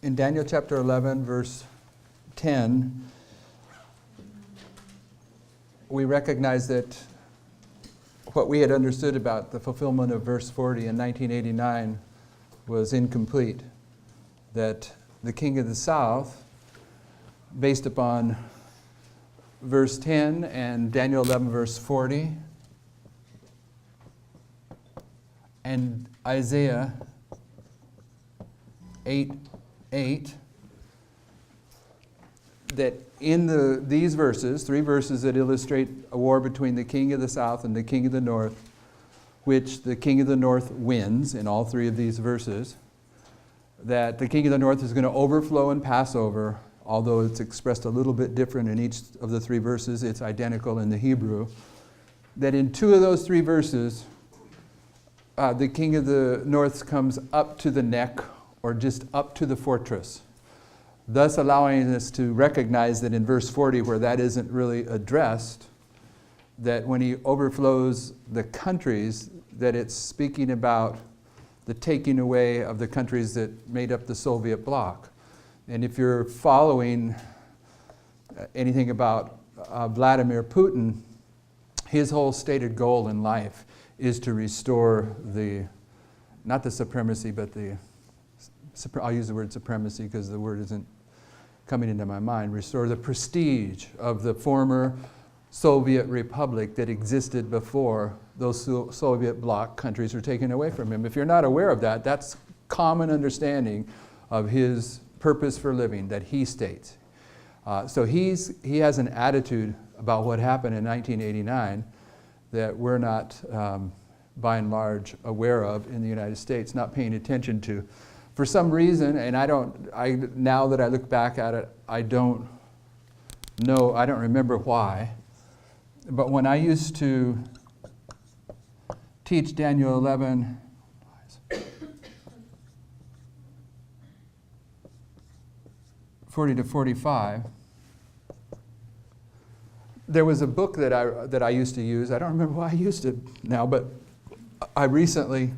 In Daniel chapter 11, verse 10, we recognize that what we had understood about the fulfillment of verse 40 in 1989 was incomplete. That the king of the south, based upon verse 10 and Daniel 11, verse 40, and Isaiah 8:8, that in these verses, three verses that illustrate a war between the king of the south and the king of the north, which the king of the north wins in all three of these verses, that the king of the north is going to overflow and pass over, although it's expressed a little bit different in each of the three verses, it's identical in the Hebrew, that in two of those three verses, the king of the north comes up to the neck or just up to the fortress, thus allowing us to recognize that in verse 40, where that isn't really addressed, that when he overflows the countries, that it's speaking about the taking away of the countries that made up the Soviet bloc. And if you're following anything about Vladimir Putin, his whole stated goal in life is to restore not the supremacy, but I'll use the word supremacy because the word isn't coming into my mind, restore the prestige of the former Soviet republic that existed before those Soviet bloc countries were taken away from him. If you're not aware of that, that's common understanding of his purpose for living that he states. So he has an attitude about what happened in 1989 that we're not, by and large, aware of in the United States, not paying attention to. For some reason, and now that I look back at it, I don't remember why, but when I used to teach Daniel 11, 40 to 45, there was a book that I used to use. I don't remember why I used it now, but I recently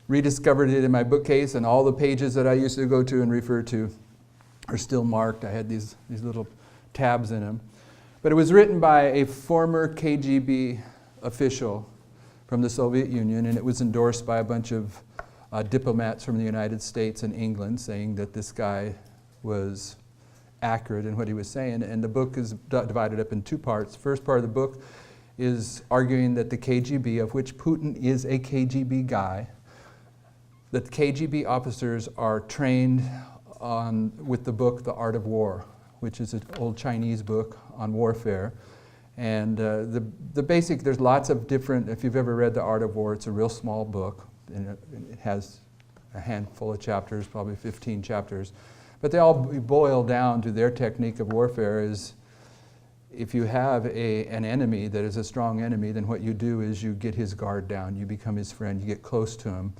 rediscovered it in my bookcase, and all the pages that I used to go to and refer to are still marked. I had these little tabs in them. But it was written by a former KGB official from the Soviet Union, and it was endorsed by a bunch of diplomats from the United States and England, saying that this guy was accurate in what he was saying. And the book is divided up in two parts. First part of the book is arguing that the KGB, of which Putin is a KGB guy, that the KGB officers are trained with the book The Art of War, which is an old Chinese book on warfare. And the basic, there's lots of different, if you've ever read The Art of War, it's a real small book, and it has a handful of chapters, probably 15 chapters. But they all boil down to their technique of warfare is, if you have an enemy that is a strong enemy, then what you do is you get his guard down, you become his friend, you get close to him,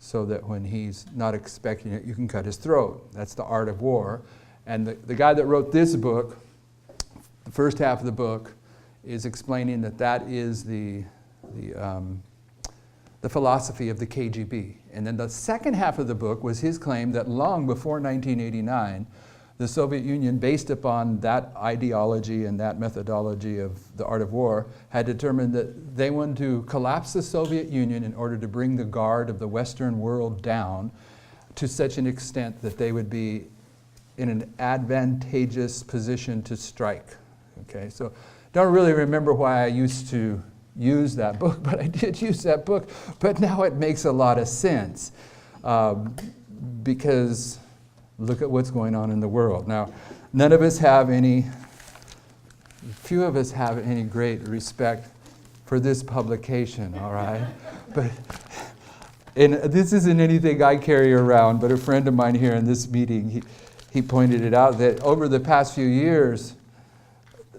so that when he's not expecting it, you can cut his throat. That's the art of war. And the guy that wrote this book, the first half of the book, is explaining that is the philosophy of the KGB. And then the second half of the book was his claim that long before 1989, the Soviet Union, based upon that ideology and that methodology of the art of war, had determined that they wanted to collapse the Soviet Union in order to bring the guard of the Western world down to such an extent that they would be in an advantageous position to strike. Okay, so don't really remember why I used to use that book, but I did use that book. But now it makes a lot of sense because look at what's going on in the world. Now, few of us have any great respect for this publication, all right? And this isn't anything I carry around, but a friend of mine here in this meeting, he pointed it out that over the past few years,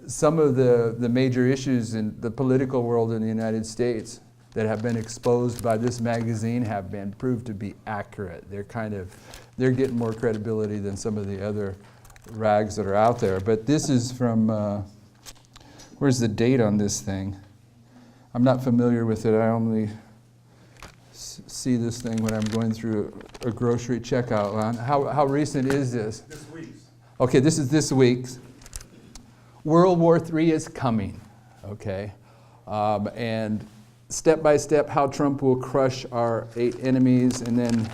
some of the major issues in the political world in the United States that have been exposed by this magazine have been proved to be accurate. They're getting more credibility than some of the other rags that are out there. But this is from, where's the date on this thing? I'm not familiar with it. I only see this thing when I'm going through a grocery checkout line. How recent is this? This week's. Okay, this is this week's. World War III is coming, okay? And step by step, how Trump will crush our 8 enemies, and then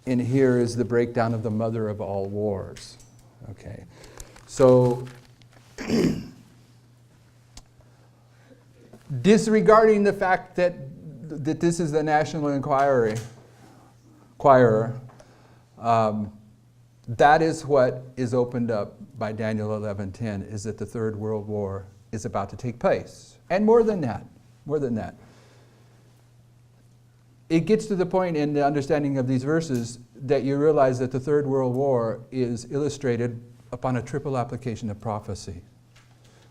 in here is the breakdown of the mother of all wars, okay? So, disregarding the fact that this is the National Enquirer, that is what is opened up by Daniel 11:10, is that the Third World War is about to take place. And more than that. It gets to the point in the understanding of these verses that you realize that the Third World War is illustrated upon a triple application of prophecy.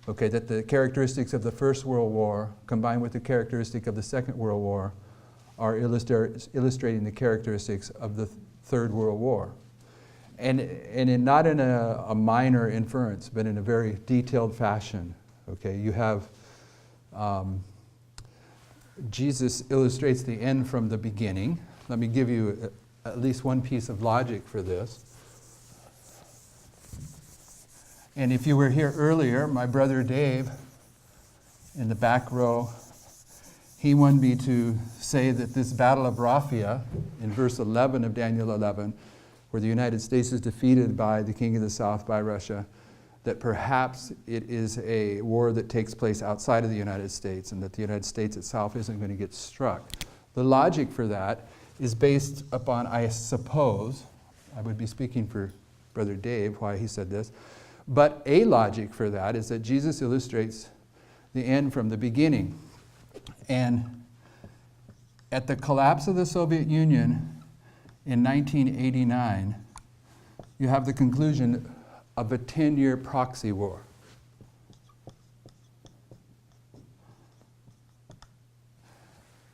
Okay, that the characteristics of the First World War combined with the characteristic of the Second World War are illustrating the characteristics of the Third World War. And not in a minor inference, but in a very detailed fashion. Okay, you have Jesus illustrates the end from the beginning. Let me give you at least one piece of logic for this. And if you were here earlier, my brother Dave, in the back row, he wanted me to say that this Battle of Raphia, in verse 11 of Daniel 11, where the United States is defeated by the king of the south, by Russia, that perhaps it is a war that takes place outside of the United States and that the United States itself isn't going to get struck. The logic for that is based upon, I suppose, I would be speaking for Brother Dave, why he said this, but a logic for that is that Jesus illustrates the end from the beginning. And at the collapse of the Soviet Union in 1989, you have the conclusion of a 10-year proxy war.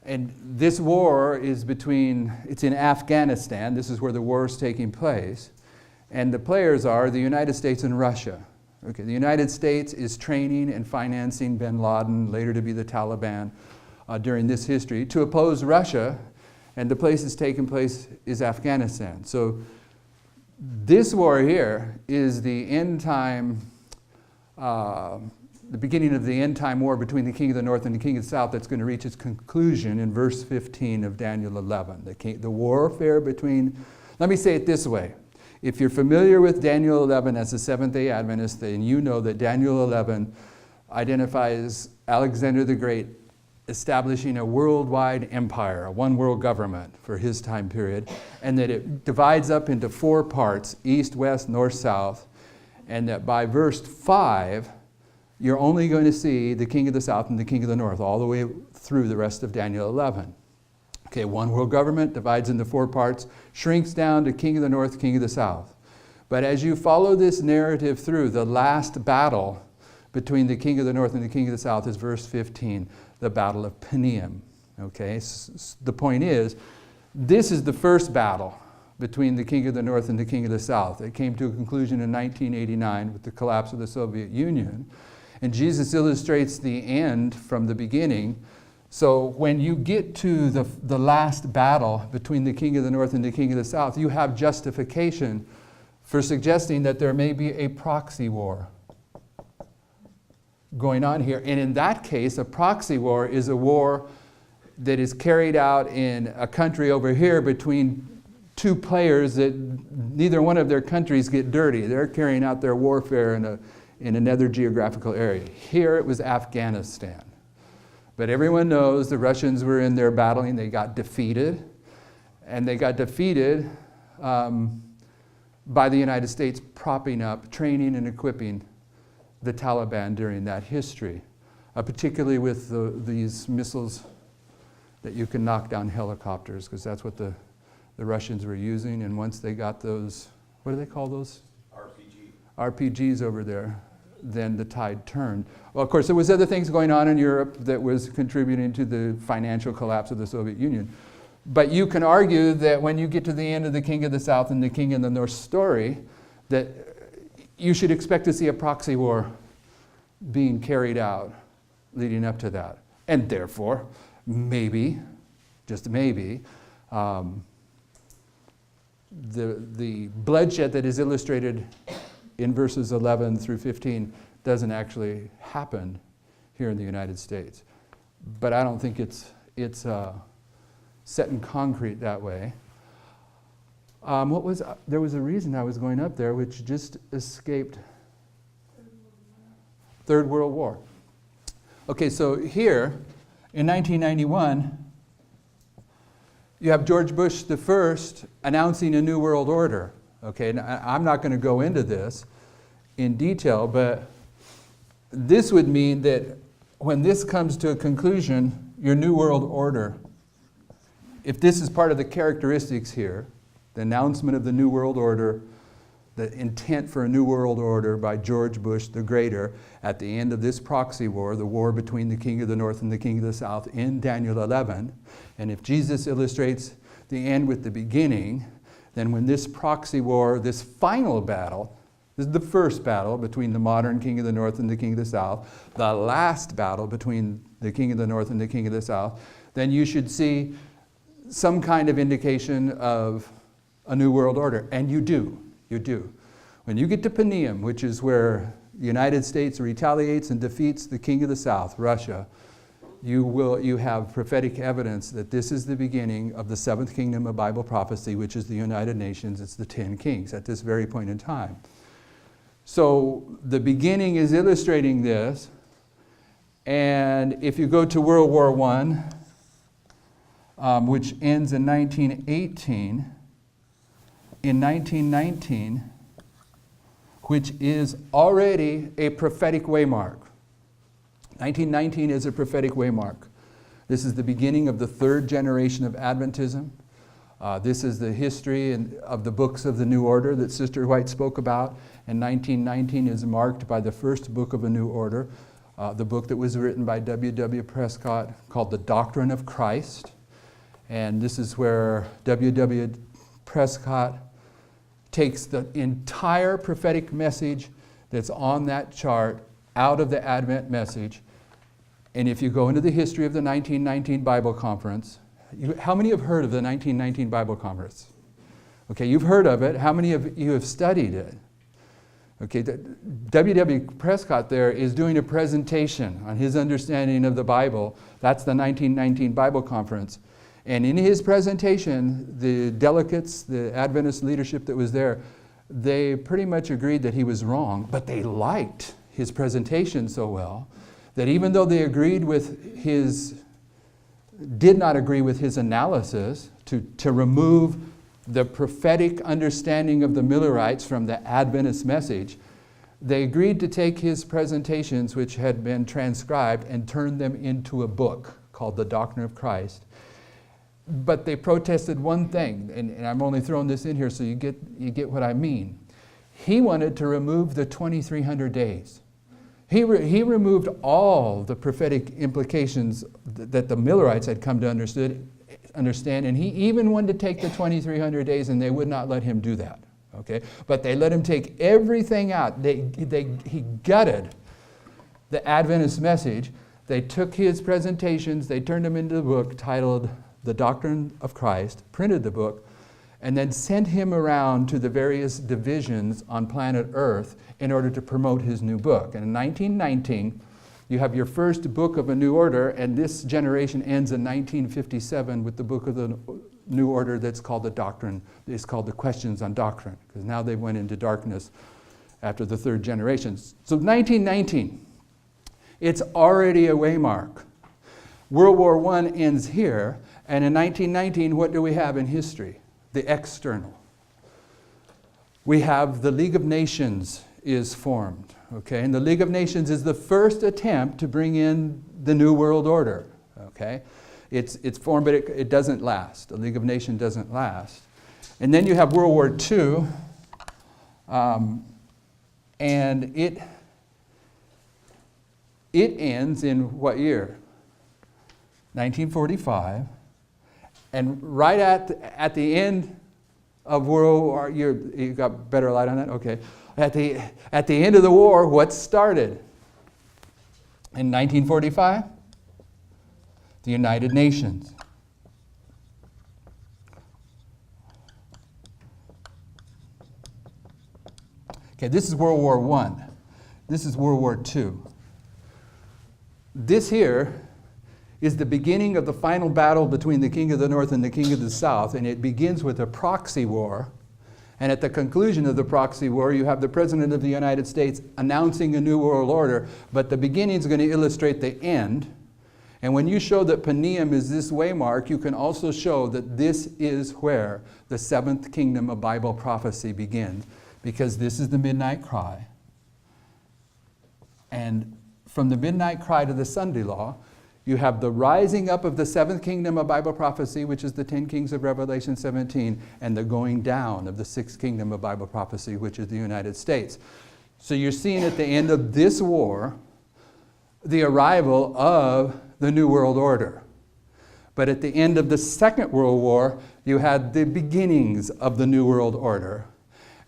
And this war is it's in Afghanistan. This is where the war is taking place. And the players are the United States and Russia. Okay, the United States is training and financing bin Laden, later to be the Taliban, during this history, to oppose Russia. And the place that's taking place is Afghanistan. So this war here is the end time, the beginning of the end time war between the king of the north and the king of the south that's going to reach its conclusion in verse 15 of Daniel 11. The warfare between, let me say it this way. If you're familiar with Daniel 11 as a Seventh-day Adventist, then you know that Daniel 11 identifies Alexander the Great establishing a worldwide empire, a one world government for his time period, and that it divides up into 4 parts, east, west, north, south, and that by verse 5, you're only going to see the king of the south and the king of the north all the way through the rest of Daniel 11. Okay, one world government divides into 4 parts, shrinks down to king of the north, king of the south. But as you follow this narrative through, the last battle between the king of the north and the king of the south is verse 15, the Battle of Panium. Okay, the point is, this is the first battle between the king of the north and the king of the south. It came to a conclusion in 1989 with the collapse of the Soviet Union. And Jesus illustrates the end from the beginning. So when you get to the last battle between the king of the north and the king of the south, you have justification for suggesting that there may be a proxy war going on here. And in that case, a proxy war is a war that is carried out in a country over here between 2 players that neither one of their countries get dirty. They're carrying out their warfare in another geographical area. Here it was Afghanistan. But everyone knows the Russians were in there battling. They got defeated. And they got defeated by the United States propping up, training and equipping the Taliban during that history, particularly with these missiles that you can knock down helicopters, because that's what the Russians were using. And once they got those, what do they call those? RPGs over there, then the tide turned. Well, of course, there was other things going on in Europe that was contributing to the financial collapse of the Soviet Union. But you can argue that when you get to the end of the King of the South and the King of the North story, that you should expect to see a proxy war being carried out leading up to that. And therefore, maybe just maybe. The bloodshed that is illustrated in verses 11 through 15 doesn't actually happen here in the United States. But I don't think it's set in concrete that way. There was a reason I was going up there, which just escaped. Third World War. Okay, so here in 1991, you have George Bush the first announcing a new world order. Okay, now, I'm not going to go into this in detail, but this would mean that when this comes to a conclusion, your new world order, if this is part of the characteristics here, the announcement of the new world order, the intent for a new world order by George Bush the Greater at the end of this proxy war, the war between the king of the north and the king of the south in Daniel 11. And if Jesus illustrates the end with the beginning, then when this proxy war, this final battle, this is the first battle between the modern king of the north and the king of the south, the last battle between the king of the north and the king of the south, then you should see some kind of indication of a new world order. And you do. You do. When you get to Paneum, which is where the United States retaliates and defeats the king of the south, Russia, you have prophetic evidence that this is the beginning of the seventh kingdom of Bible prophecy, which is the United Nations. It's the 10 kings at this very point in time. So the beginning is illustrating this. And if you go to World War I, which ends in 1918, in 1919, which is already a prophetic waymark. 1919 is a prophetic waymark. This is the beginning of the third generation of Adventism. This is the history of the books of the New Order that Sister White spoke about. And 1919 is marked by the first book of a New Order, the book that was written by W.W. Prescott called The Doctrine of Christ. And this is where W.W. Prescott takes the entire prophetic message that's on that chart out of the Advent message. And if you go into the history of the 1919 Bible Conference, how many have heard of the 1919 Bible Conference? Okay, you've heard of it. How many of you have studied it? Okay, W.W. Prescott there is doing a presentation on his understanding of the Bible. That's the 1919 Bible Conference. And in his presentation, the delegates, the Adventist leadership that was there, they pretty much agreed that he was wrong, but they liked his presentation so well that even though they did not agree with his analysis to remove the prophetic understanding of the Millerites from the Adventist message, they agreed to take his presentations, which had been transcribed, and turn them into a book called The Doctrine of Christ. But they protested one thing, and I'm only throwing this in here so you get what I mean. He wanted to remove the 2,300 days. He removed all the prophetic implications that the Millerites had come to understand, and he even wanted to take the 2,300 days, and they would not let him do that. Okay, but they let him take everything out. He gutted the Adventist message. They took his presentations, they turned them into a book titled The Doctrine of Christ, printed the book, and then sent him around to the various divisions on planet Earth in order to promote his new book. And in 1919, you have your first book of a new order, and this generation ends in 1957 with the book of the new order that's called the Doctrine. It's called the Questions on Doctrine, because now they went into darkness after the third generation. So 1919, it's already a waymark. World War I ends here, and in 1919, what do we have in history? The external. We have the League of Nations is formed, okay? And the League of Nations is the first attempt to bring in the New World Order, okay? It's formed, but it doesn't last. The League of Nations doesn't last. And then you have World War II, and it ends in what year? 1945. And right at the end of World War, you got better light on that? Okay. At the end of the war, what started? In 1945? The United Nations. Okay, this is World War I. This is World War II. This here is the beginning of the final battle between the king of the north and the king of the south, and it begins with a proxy war. And at the conclusion of the proxy war, you have the President of the United States announcing a new world order, but the beginning is going to illustrate the end. And when you show that Paneum is this waymark, you can also show that this is where the seventh kingdom of Bible prophecy begins, because this is the midnight cry. And from the midnight cry to the Sunday law, you have the rising up of the seventh kingdom of Bible prophecy, which is the 10 kings of Revelation 17, and the going down of the sixth kingdom of Bible prophecy, which is the United States. So you're seeing at the end of this war, the arrival of the New World Order. But at the end of the Second World War, you had the beginnings of the New World Order.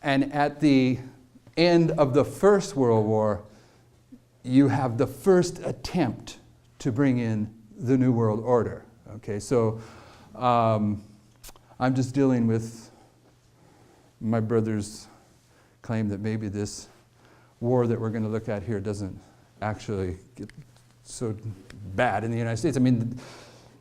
And at the end of the First World War, you have the first attempt to bring in the New World Order. Okay, so I'm just dealing with my brother's claim that maybe this war that we're going to look at here doesn't actually get so bad in the United States. I mean,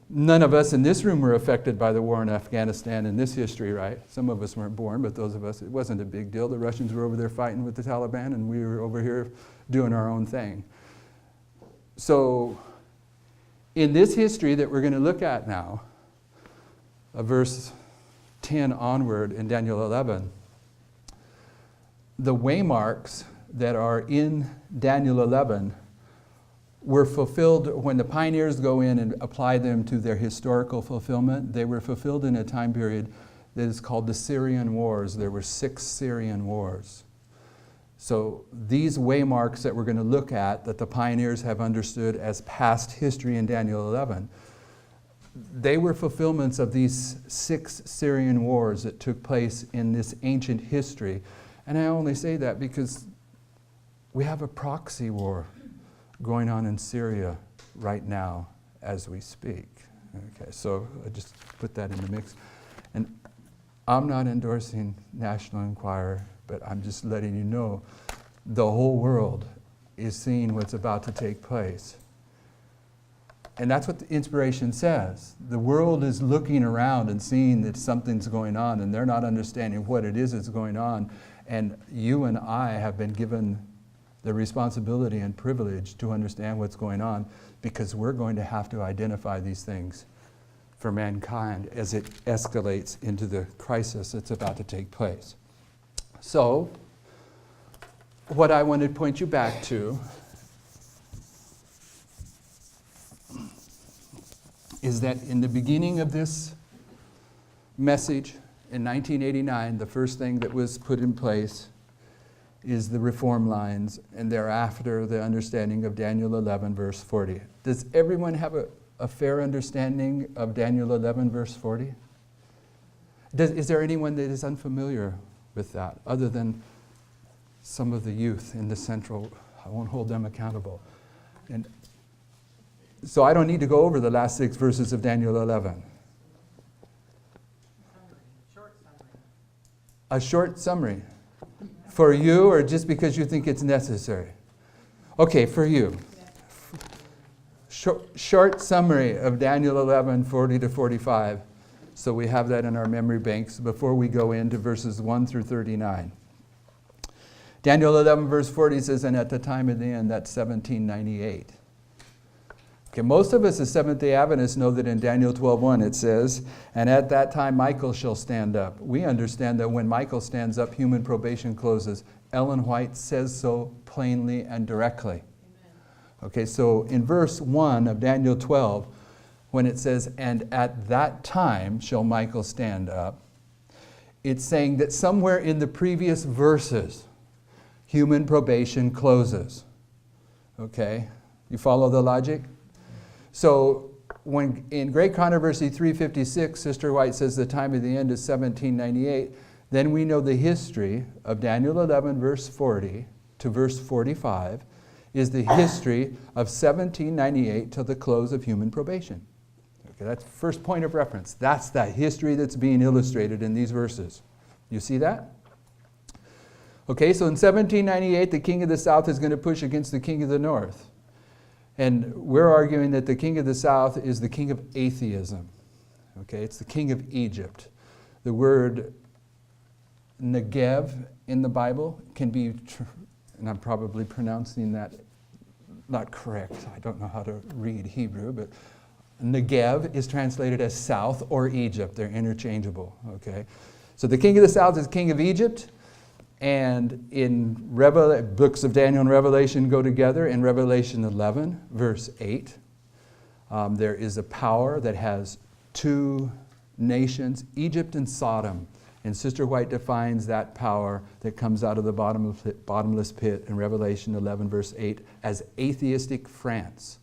none of us in this room were affected by the war in Afghanistan in this history, right? Some of us weren't born, but those of us, it wasn't a big deal. The Russians were over there fighting with the Taliban, and we were over here doing our own thing. So, in this history that we're going to look at now, verse 10 onward in Daniel 11, the waymarks that are in Daniel 11 were fulfilled when the pioneers go in and apply them to their historical fulfillment. They were fulfilled in a time period that is called the Syrian Wars. There were 6 Syrian wars. So these waymarks that we're going to look at, that the pioneers have understood as past history in Daniel 11, they were fulfillments of these 6 Syrian wars that took place in this ancient history. And I only say that because we have a proxy war going on in Syria right now as we speak. Okay, so I just put that in the mix. And I'm not endorsing National Enquirer, but I'm just letting you know the whole world is seeing what's about to take place. And that's what the inspiration says. The world is looking around and seeing that something's going on, and they're not understanding what it is that's going on. And you and I have been given the responsibility and privilege to understand what's going on, because we're going to have to identify these things for mankind as it escalates into the crisis that's about to take place. So, what I want to point you back to is that in the beginning of this message in 1989, the first thing that was put in place is the reform lines, and thereafter the understanding of Daniel 11, verse 40. Does everyone have a fair understanding of Daniel 11, verse 40? Is there anyone that is unfamiliar with that, other than some of the youth in the central? I won't hold them accountable. And so I don't need to go over the last 6 verses of Daniel 11. A short summary. For you, or just because you think it's necessary? Okay, for you. Short summary of Daniel 11, 40 to 45. So we have that in our memory banks before we go into verses 1 through 39. Daniel 11, verse 40 says, and at the time of the end, that's 1798. Okay, most of us as Seventh-day Adventists know that in Daniel 12:1 it says, and at that time Michael shall stand up. We understand that when Michael stands up, human probation closes. Ellen White says so plainly and directly. Amen. Okay, so in verse 1 of Daniel 12, when it says, and at that time shall Michael stand up, it's saying that somewhere in the previous verses, human probation closes. Okay, you follow the logic? So when in Great Controversy 356, Sister White says the time of the end is 1798, then we know the history of Daniel 11, verse 40 to verse 45 is the history of 1798 till the close of human probation. Okay, that's the first point of reference. That's that history that's being illustrated in these verses. You see that? Okay, so in 1798, the king of the south is going to push against the king of the north. And we're arguing that the king of the south is the king of atheism. Okay, it's the king of Egypt. The word Negev in the Bible can be, and I'm probably pronouncing that not correct. I don't know how to read Hebrew, but Negev is translated as south or Egypt. They're interchangeable. Okay, so the king of the south is king of Egypt. And in books of Daniel and Revelation go together. In Revelation 11, verse 8, there is a power that has two nations, Egypt and Sodom. And Sister White defines that power that comes out of the bottomless pit in Revelation 11, verse 8, as atheistic France.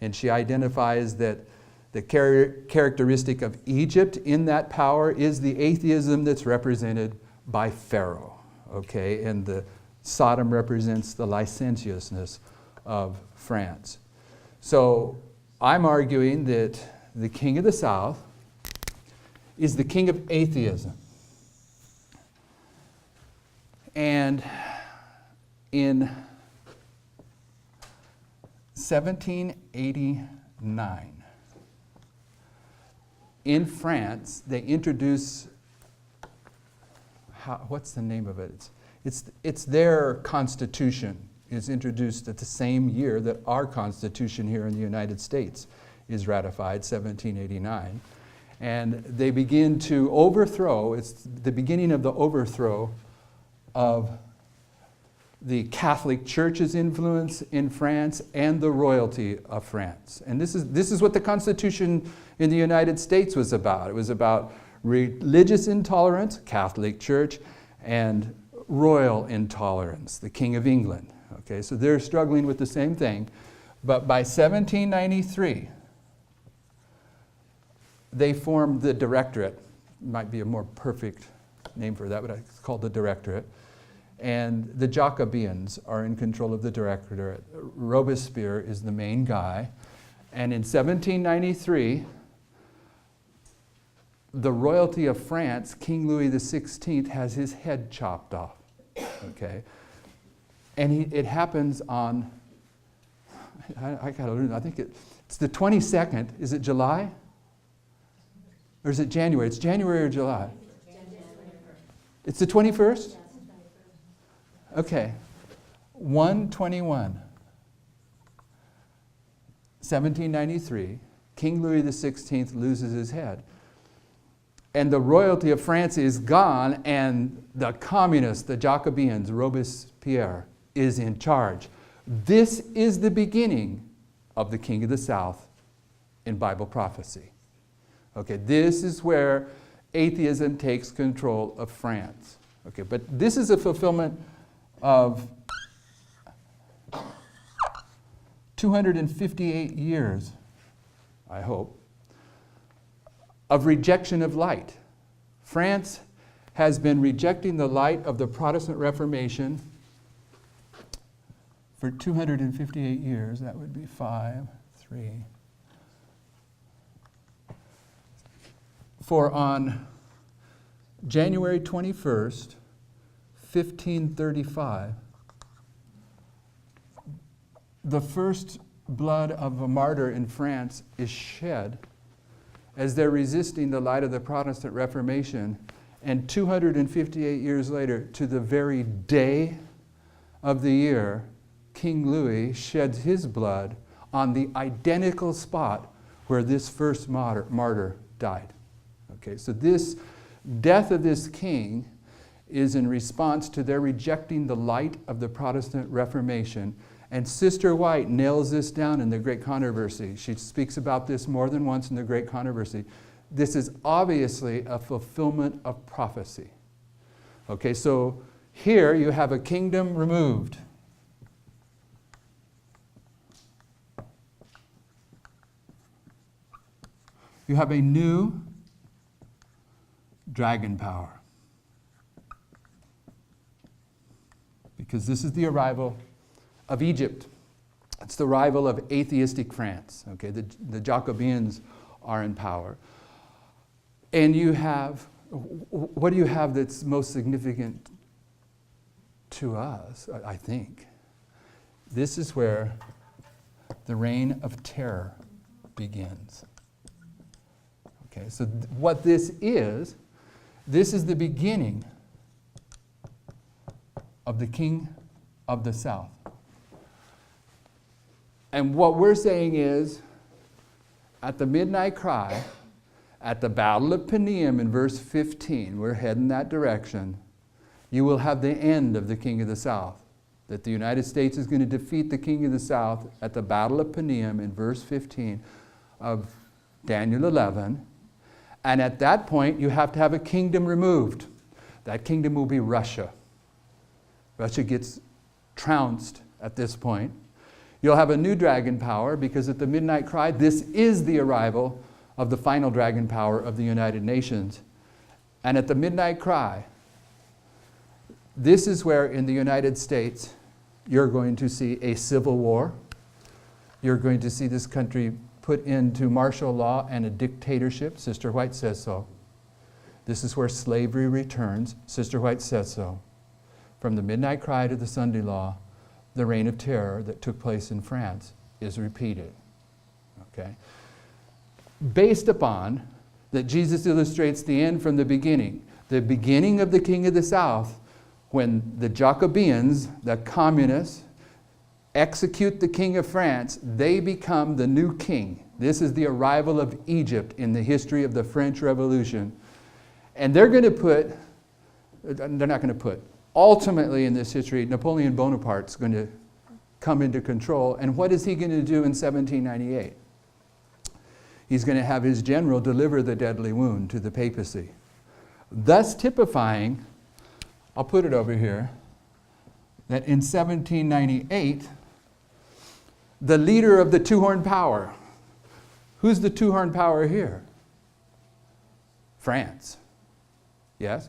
And she identifies that the characteristic of Egypt in that power is the atheism that's represented by Pharaoh. Okay, and the Sodom represents the licentiousness of France. So I'm arguing that the king of the south is the king of atheism. And in 1789, in France, they introduce what's the name of it? It's their constitution is introduced at the same year that our constitution here in the United States is ratified, 1789. And they begin to overthrow, it's the beginning of the overthrow of the Catholic Church's influence in France and the royalty of France. And this is what the Constitution in the United States was about. It was about religious intolerance, Catholic Church, and royal intolerance, the King of England. Okay, so they're struggling with the same thing. But by 1793, they formed the Directorate. Might be a more perfect name for that, but it's called the Directorate. And the Jacobeans are in control of the Directorate. Robespierre is the main guy. And in 1793, the royalty of France, King Louis XVI, has his head chopped off. Okay, and it happens on, I think it's the 22nd. Is it July? Or is it January? It's January or July? It's the 21st? Okay. 1/21. 1793, King Louis XVI loses his head. And the royalty of France is gone, and the communists, the Jacobeans, Robespierre, is in charge. This is the beginning of the King of the South in Bible prophecy. Okay, this is where atheism takes control of France. Okay, but this is a fulfillment of 258 years, I hope, of rejection of light. France has been rejecting the light of the Protestant Reformation for 258 years. That would be 5, 3. For on January 21st, 1535, the first blood of a martyr in France is shed as they're resisting the light of the Protestant Reformation. And 258 years later, to the very day of the year, King Louis sheds his blood on the identical spot where this first martyr died. Okay, so this death of this king is in response to their rejecting the light of the Protestant Reformation. And Sister White nails this down in the Great Controversy. She speaks about this more than once in the Great Controversy. This is obviously a fulfillment of prophecy. Okay, so here you have a kingdom removed. You have a new dragon power. Because this is the arrival of Egypt. It's the arrival of atheistic France. Okay, the Jacobeans are in power. And you have, what do you have that's most significant to us, I think, this is where the reign of terror begins. Okay, so what this is the beginning of the king of the south. And what we're saying is, at the midnight cry, at the Battle of Pippenger in verse 15, we're heading that direction, you will have the end of the king of the south. That the United States is going to defeat the king of the south at the Battle of Pippenger in verse 15 of Daniel 11. And at that point, you have to have a kingdom removed. That kingdom will be Russia. Russia gets trounced at this point. You'll have a new dragon power, because at the midnight cry, this is the arrival of the final dragon power of the United Nations. And at the midnight cry, this is where in the United States you're going to see a civil war. You're going to see this country put into martial law and a dictatorship. Sister White says so. This is where slavery returns. Sister White says so. From the midnight cry to the Sunday law, the reign of terror that took place in France is repeated. Okay? Based upon that Jesus illustrates the end from the beginning of the king of the south, when the Jacobeans, the communists, execute the king of France, they become the new king. This is the arrival of Egypt in the history of the French Revolution. And they're not going to put, ultimately in this history, Napoleon Bonaparte's going to come into control. And what is he going to do in 1798? He's going to have his general deliver the deadly wound to the papacy, thus typifying, I'll put it over here, that in 1798, the leader of the two-horned power, who's the two-horned power here? France. Yes?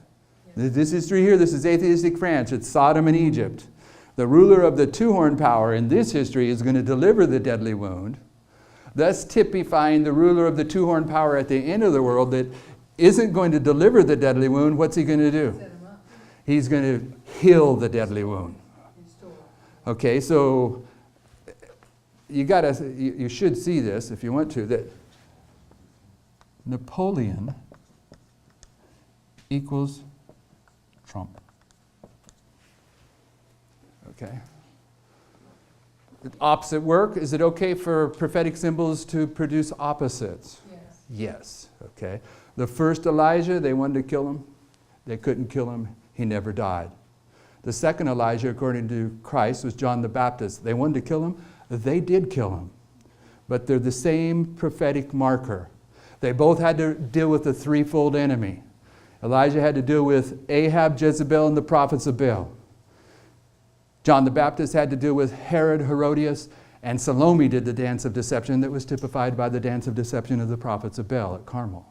This history here, this is atheistic France. It's Sodom and Egypt. The ruler of the two-horned power in this history is going to deliver the deadly wound, thus typifying the ruler of the two-horned power at the end of the world that isn't going to deliver the deadly wound. What's he going to do? He's going to heal the deadly wound. Okay, so you should see this if you want to, that Napoleon equals Trump. Okay. Opposite work, is it okay for prophetic symbols to produce opposites? Yes. Yes, okay. The first Elijah, they wanted to kill him. They couldn't kill him. He never died. The second Elijah, according to Christ, was John the Baptist. They wanted to kill him. They did kill him. But they're the same prophetic marker. They both had to deal with the threefold enemy. Elijah had to deal with Ahab, Jezebel, and the prophets of Baal. John the Baptist had to deal with Herod, Herodias, and Salome did the dance of deception that was typified by the dance of deception of the prophets of Baal at Carmel.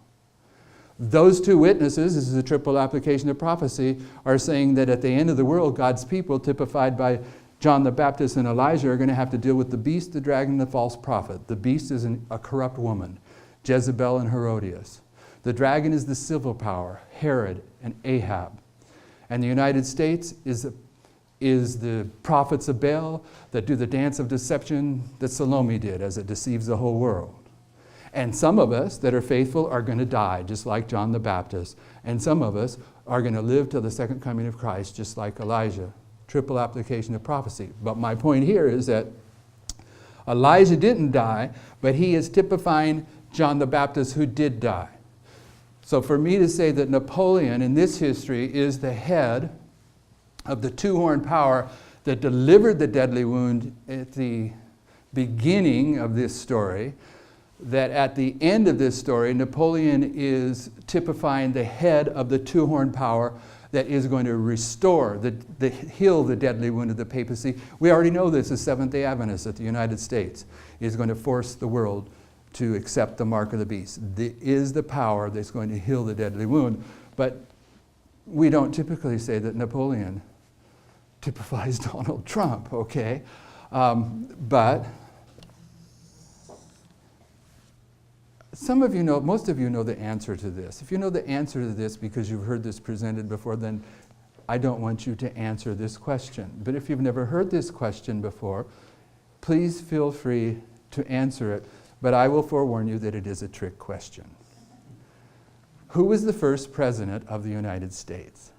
Those two witnesses, this is a triple application of prophecy, are saying that at the end of the world, God's people, typified by John the Baptist and Elijah, are going to have to deal with the beast, the dragon, and the false prophet. The beast is a corrupt woman, Jezebel and Herodias. The dragon is the civil power, Herod and Ahab. And the United States is the prophets of Baal that do the dance of deception that Salome did as it deceives the whole world. And some of us that are faithful are going to die, just like John the Baptist. And some of us are going to live till the second coming of Christ, just like Elijah. Triple application of prophecy. But my point here is that Elijah didn't die, but he is typifying John the Baptist who did die. So for me to say that Napoleon in this history is the head of the two-horned power that delivered the deadly wound at the beginning of this story, that at the end of this story, Napoleon is typifying the head of the two-horned power that is going to restore, heal the deadly wound of the papacy. We already know this as Seventh-day Adventists that the United States is going to force the world to accept the mark of the beast. This is the power that's going to heal the deadly wound. But we don't typically say that Napoleon typifies Donald Trump, okay? But some of you know, most of you know the answer to this. If you know the answer to this because you've heard this presented before, then I don't want you to answer this question. But if you've never heard this question before, please feel free to answer it. But I will forewarn you that it is a trick question. Who was the first president of the United States?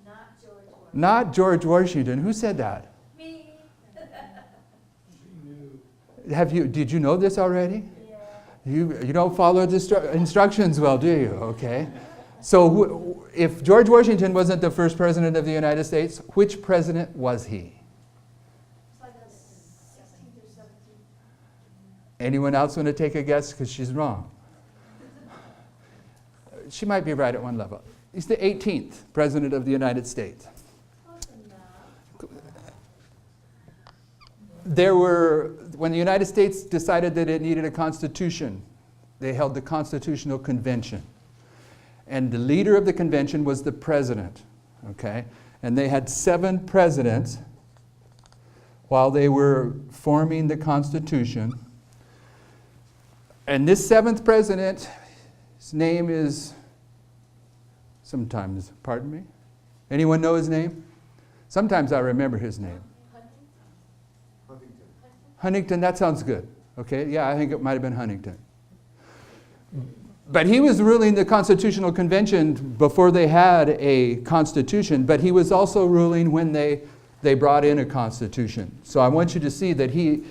Not George Washington. Not George Washington. Who said that? Me. Did you know this already? Yeah. You don't follow the instructions well, do you? Okay. So if George Washington wasn't the first president of the United States, which president was he? It's like the 16th or 17th. Anyone else want to take a guess? Because she's wrong. She might be right at one level. He's the 18th president of the United States. When the United States decided that it needed a constitution, they held the Constitutional Convention. And the leader of the convention was the president, okay? And they had 7 presidents while they were forming the Constitution. And this 7th president, his name is, sometimes, pardon me? Anyone know his name? Sometimes I remember his name. Huntington, that sounds good. Okay, yeah, I think it might have been Huntington. But he was ruling the Constitutional Convention before they had a constitution, but he was also ruling when they brought in a constitution. So I want you to see that he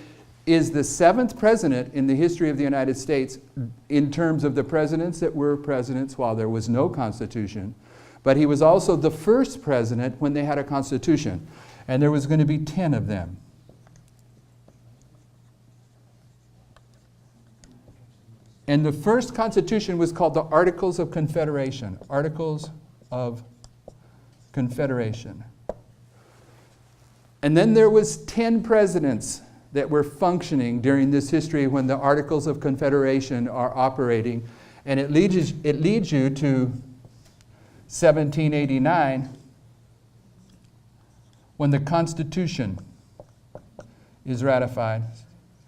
is the 7th president in the history of the United States in terms of the presidents that were presidents while there was no constitution. But he was also the first president when they had a constitution. And there was going to be 10 of them. And the first constitution was called the Articles of Confederation. Articles of Confederation. And then there was 10 presidents that were functioning during this history when the Articles of Confederation are operating. And it leads you to 1789 when the Constitution is ratified.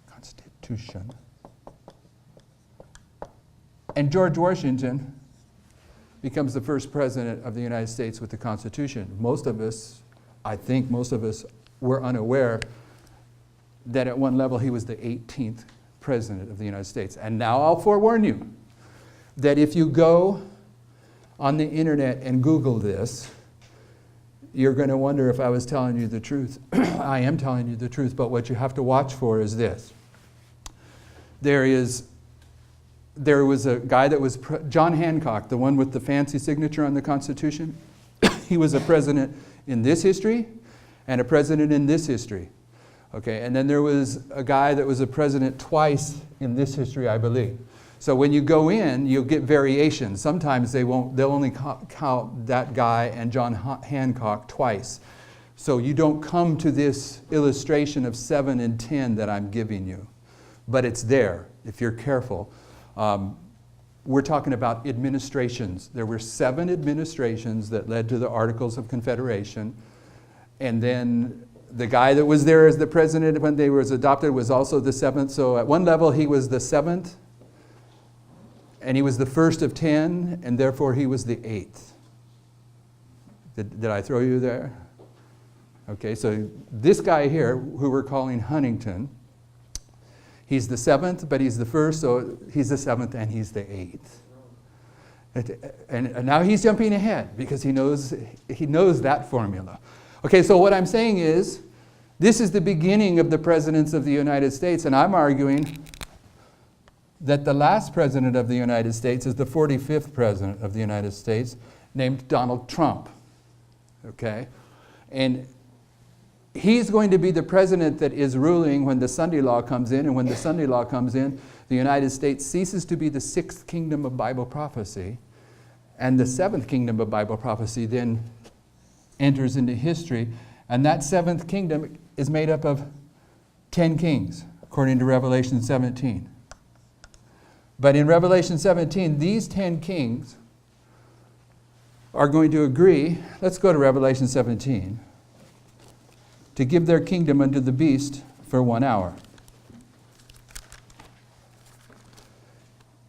Constitution. And George Washington becomes the first president of the United States with the Constitution. Most of us, I think most of us, were unaware that at one level he was the 18th president of the United States. And now I'll forewarn you that if you go on the internet and Google this, you're going to wonder if I was telling you the truth. I am telling you the truth, but what you have to watch for is this. There was a guy that was John Hancock, the one with the fancy signature on the Constitution. He was a president in this history and a president in this history. Okay, and then there was a guy that was a president twice in this history, I believe. So when you go in, you'll get variations. Sometimes they'll only count that guy and John Hancock twice. So you don't come to this illustration of 7 and 10 that I'm giving you. But it's there, if you're careful. We're talking about administrations. There were 7 administrations that led to the Articles of Confederation. And then the guy that was there as the president when they was adopted was also the 7th. So at one level he was the 7th. And he was the first of 10. And therefore he was the 8th. Did I throw you there? Okay, so this guy here, who we're calling Huntington, he's the 7th, but he's the first, so he's the 7th and he's the 8th. And now he's jumping ahead because he knows that formula. Okay, so what I'm saying is, this is the beginning of the presidents of the United States, and I'm arguing that the last president of the United States is the 45th president of the United States, named Donald Trump. Okay? And he's going to be the president that is ruling when the Sunday law comes in, and when the Sunday law comes in, the United States ceases to be the 6th kingdom of Bible prophecy, and the 7th kingdom of Bible prophecy then enters into history, and that 7th kingdom is made up of 10 kings, according to Revelation 17. But in Revelation 17, these 10 kings are going to agree, let's go to Revelation 17, to give their kingdom unto the beast for 1 hour.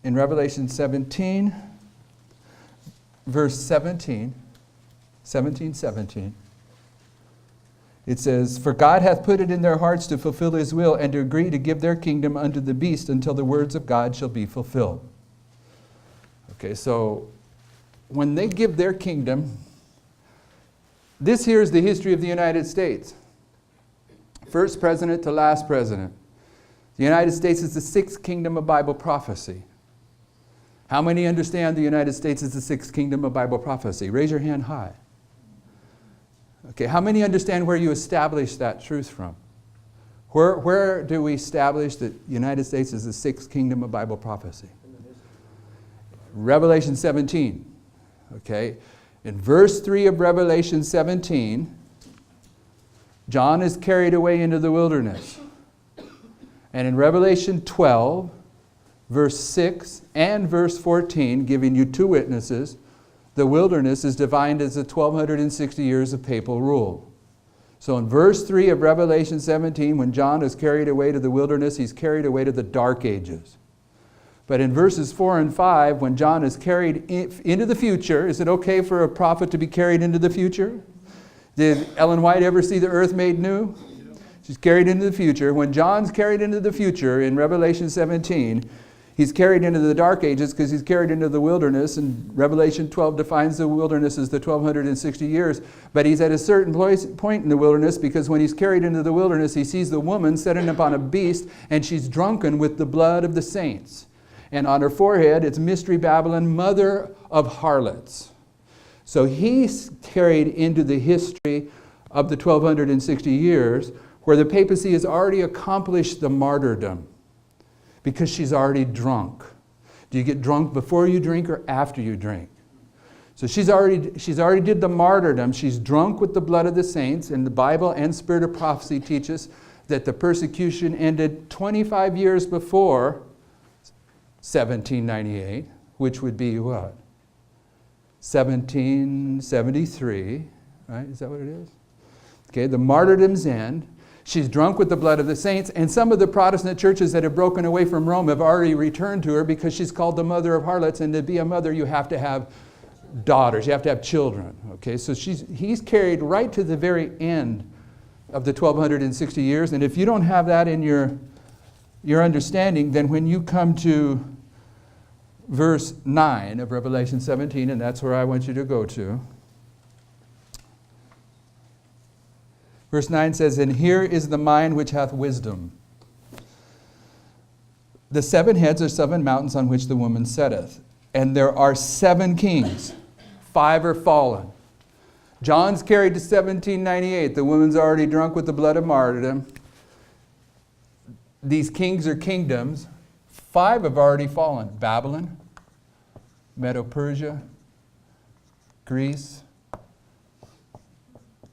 In Revelation 17, verse 17, 17:17. It says, "For God hath put it in their hearts to fulfill his will and to agree to give their kingdom unto the beast until the words of God shall be fulfilled." Okay, so when they give their kingdom, this here is the history of the United States. First president to last president. The United States is the sixth kingdom of Bible prophecy. How many understand the United States is the sixth kingdom of Bible prophecy? Raise your hand high. Okay, how many understand where you establish that truth from? Where do we establish that the United States is the sixth kingdom of Bible prophecy? Revelation 17. Okay, in verse 3 of Revelation 17, John is carried away into the wilderness. And in Revelation 12, verse 6 and verse 14, giving you two witnesses, the wilderness is defined as the 1260 years of papal rule. So in verse 3 of Revelation 17, when John is carried away to the wilderness, he's carried away to the dark ages. But in verses 4 and 5, when John is carried into the future, is it okay for a prophet to be carried into the future? Did Ellen White ever see the earth made new? She's carried into the future. When John's carried into the future in Revelation 17, he's carried into the dark ages because he's carried into the wilderness, and Revelation 12 defines the wilderness as the 1260 years. But he's at a certain point in the wilderness, because when he's carried into the wilderness, he sees the woman sitting upon a beast, and she's drunken with the blood of the saints. And on her forehead, it's Mystery Babylon, mother of harlots. So he's carried into the history of the 1260 years, where the papacy has already accomplished the martyrdom, because she's already drunk. Do you get drunk before you drink or after you drink? So she's already did the martyrdom. She's drunk with the blood of the saints, and the Bible and Spirit of Prophecy teach us that the persecution ended 25 years before 1798, which would be what? 1773, right? Is that what it is? Okay, the martyrdom's end. She's drunk with the blood of the saints, and some of the Protestant churches that have broken away from Rome have already returned to her, because she's called the mother of harlots, and to be a mother you have to have daughters, you have to have children. Okay, so he's carried right to the very end of the 1260 years, and if you don't have that in your understanding, then when you come to verse 9 of Revelation 17, and that's where I want you to go to. Verse 9 says, "And here is the mind which hath wisdom. The 7 heads are 7 mountains on which the woman sitteth. And there are 7 kings. 5 are fallen." John's carried to 1798. The woman's already drunk with the blood of martyrdom. These kings are kingdoms. 5 have already fallen. Babylon, Medo-Persia, Greece,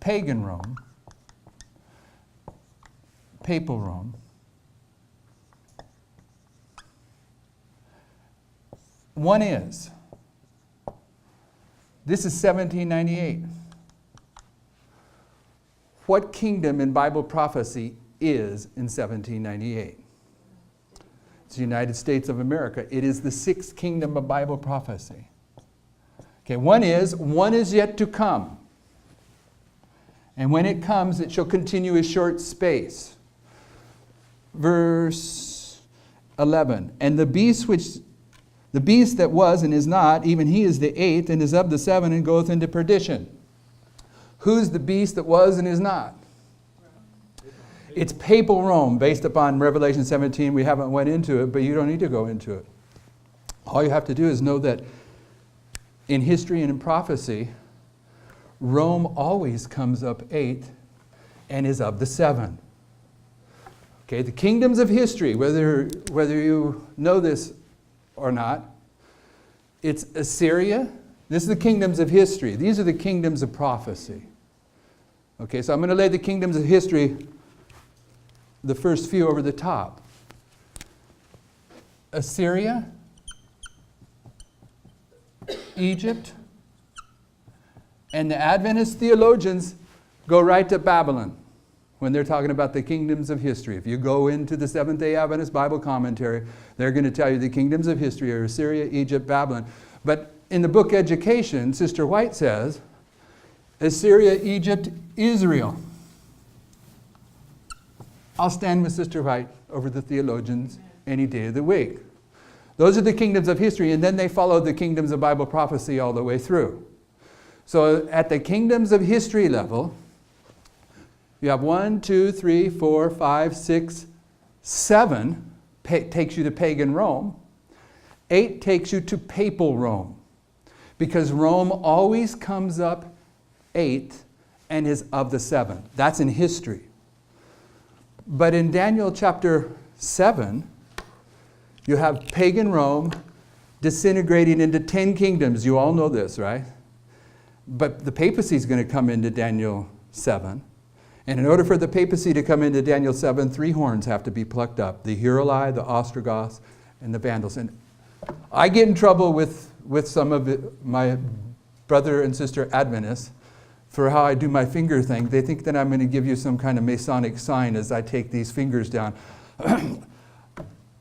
pagan Rome, papal Rome. One is. This is 1798. What kingdom in Bible prophecy is in 1798? It's the United States of America. It is the 6th kingdom of Bible prophecy. Okay, one is yet to come. And when it comes, it shall continue a short space. Verse 11, "And the beast that was and is not, even he is the 8th, and is of the 7, and goeth into perdition." Who's the beast that was and is not? It's papal Rome, based upon Revelation 17. We haven't went into it, but you don't need to go into it. All you have to do is know that in history and in prophecy, Rome always comes up 8th and is of the 7. Okay, the kingdoms of history, whether you know this or not, it's Assyria. This is the kingdoms of history. These are the kingdoms of prophecy. Okay, so I'm going to lay the kingdoms of history, the first few, over the top. Assyria, Egypt, and the Adventist theologians go right to Babylon when they're talking about the kingdoms of history. If you go into the Seventh-day Adventist Bible commentary, they're going to tell you the kingdoms of history are Assyria, Egypt, Babylon. But in the book Education, Sister White says, Assyria, Egypt, Israel. I'll stand with Sister White over the theologians any day of the week. Those are the kingdoms of history, and then they follow the kingdoms of Bible prophecy all the way through. So at the kingdoms of history level, you have 1, 2, 3, 4, 5, 6, 7 takes you to pagan Rome. 8 takes you to papal Rome, because Rome always comes up 8 and is of the 7. That's in history. But in Daniel chapter 7, you have pagan Rome disintegrating into 10 kingdoms. You all know this, right? But the papacy is going to come into Daniel 7. And in order for the papacy to come into Daniel 7, 3 horns have to be plucked up. The Heruli, the Ostrogoths, and the Vandals. And I get in trouble with some of my brother and sister Adventists for how I do my finger thing. They think that I'm going to give you some kind of Masonic sign as I take these fingers down.